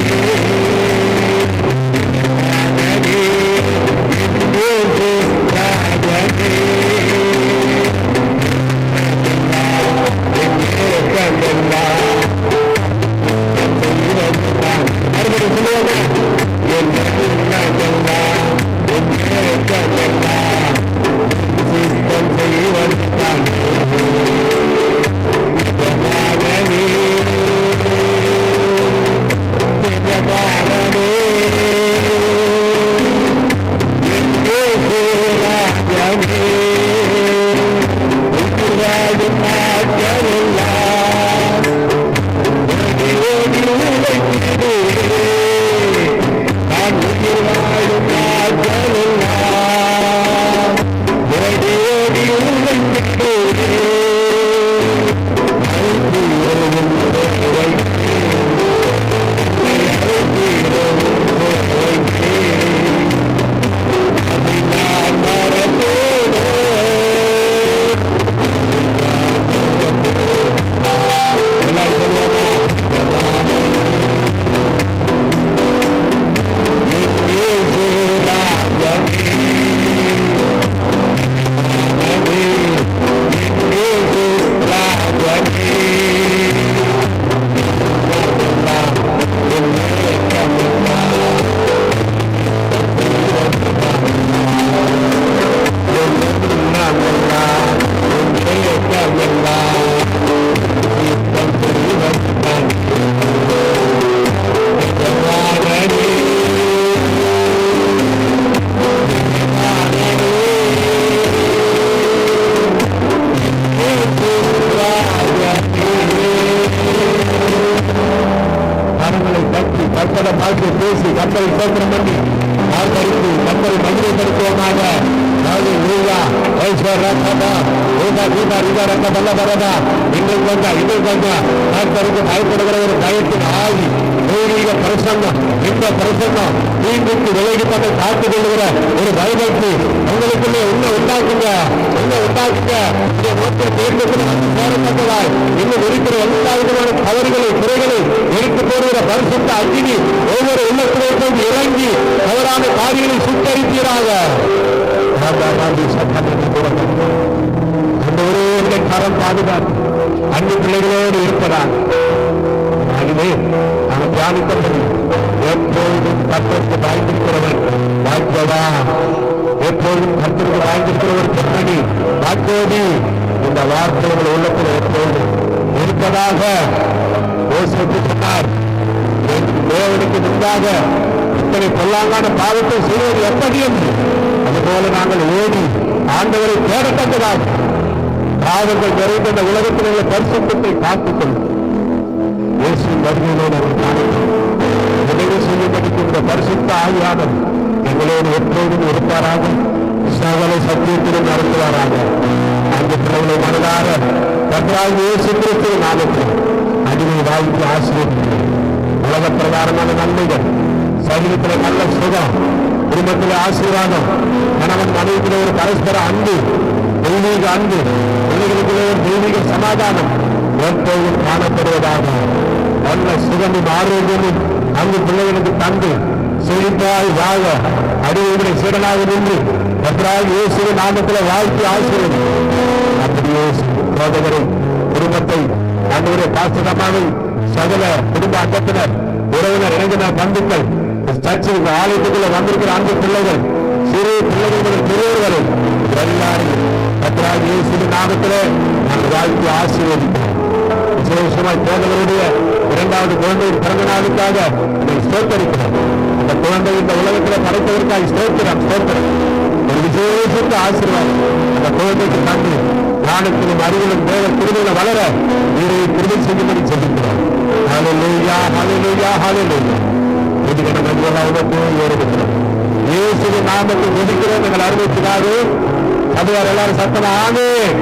நானே என் இயேசு ராஜனே, கற்பனை பார்த்து பேசி கப்பலை சோத்திரம் பண்ணி ஆர்ப்பரித்து கப்பலை மகிமைப்படுத்துவோமாக. பயப்படுகிற ஒரு பயத்தின் ஆவி தெய்வீக பிரசன்னம், இந்த பிரசன்னம் தீங்குக்கு விலகிப்பட்ட காத்துக் கொள்ளுகிற ஒரு பயபக்தி உங்களுக்குள்ளே உண்டாக்குங்க. தேர்ந்தெடுக்கப்பட்டதாய் இன்னும் இருக்கிற எல்லா விதமான தவறுகளை குறைகளை எடுத்து போடுகிற பரிசுத்த அக்கினி ஒவ்வொரு உள்ளத்திலும் இறங்கி தவறான காரியங்களை சுத்தரித்தீராக. அந்த ஒரே கரம் பாதுகாப்பு அன்பு பிள்ளைகளோடு இருப்பதாக. ஆகவே நாம் தியானித்தபடி எப்பொழுதும் கர்த்தருக்கு பயந்திருக்கிறவன் வாய்ப்பதா, எப்பொழுதும் கர்த்தருக்கு பயந்திருக்கிற ஒரு பெண்மணி வாய்ப்போதி இந்த வார்த்தைகள் உள்ளத்தில் எப்பொழுதும் இருப்பதாக யோசித்து சொன்னார். தேவனுக்கு முன்பாக இத்தனை பொல்லாங்கான பாவத்தை செய்வது எப்படி என்று அதுபோல நாங்கள் ஓடி ஆண்டவரை தேடத்தக்கதாக பாவங்கள் நிறைந்த இந்த உலகத்தில் உள்ள பரிசுத்தத்தை காத்துக் கொள்ளும் இயேசுவின் வருகையிலோடு உதவி செய்யப்பட்டு இந்த பரிசுத்த ஆவியானவர் எங்களோடு எப்போதும் இருப்பாராக, சகல சத்தியத்திலும் நடத்துவாராக. அந்த பிள்ளைகளை மனதார கர்த்தராகிய இயேசு கிறிஸ்துவின் நாமத்தில் அடிமை வாழ்க்கை ஆசீர்வதிக்கிறேன். உலக பிரகாரமான நன்மைகள், சரீரத்தில் நல்ல சுகம், குடும்பத்தில் ஆசீர்வாதம், கணவன் மனைவிக்குள்ள ஒரு பரஸ்பர அன்பு, தெய்வீக அன்பு, பிள்ளைகளுக்குள்ள ஒரு தெய்வீக சமாதானம் எப்போதும் காணப்படுவதாக. நல்ல சுகமும் ஆரோக்கியமும் அங்கு பிள்ளைகளுக்கு தந்து செழிப்பாய் வாழ அடிமைகளை சீடனாக நின்று கர்த்தராகிய இயேசுவின் நாமத்தில் வாழ்க்கை ஆசீர்வதி. அப்படியே சகோதரரை குடும்பத்தை ஆண்டவரே பாஸ்டரமாவை சகல குடும்ப அங்கத்தினர் உறவினர் இளைஞர் பந்துக்கள் சர்ச்சில் ஆலயத்துக்குள்ள வந்திருக்கிற அந்த பிள்ளைகள் சிறு பிள்ளைகள் பெரியவர்களை எல்லாரையும் கர்த்தராகிய இயேசுவின் நாமத்திலே நாங்கள் வாழ்க்கை ஆசீர்வதிக்கிறோம். விசேஷமாய் போனவருடைய இரண்டாவது குழந்தையின் பிறந்த நாளுக்காக ஸ்தோத்தரிக்கிறோம். அந்த குழந்தை இந்த உலகத்தில் படைத்ததற்காக ஸ்தோத்திரம். ஒரு விசேஷத்த ஆசீர்வாதம் அந்த குழந்தைக்கு தந்து ஞானத்திலும் அறிவிலும் தேவ திருவிழா வளர நீரை திருமணம் செய்யும்படி சொல்லிக்கிறோம். ஹல்லேலூயா, ஹல்லேலூயா, ஹல்லேலூயா. இதுக்கு நம்ம ஏறுகிறோம். இயேசுவின் நாமத்தை ஒதுக்கிறோம். எங்கள் அறிவிக்கிறாரு. அதுவார் எல்லாரும் சத்தமா ஆமென்.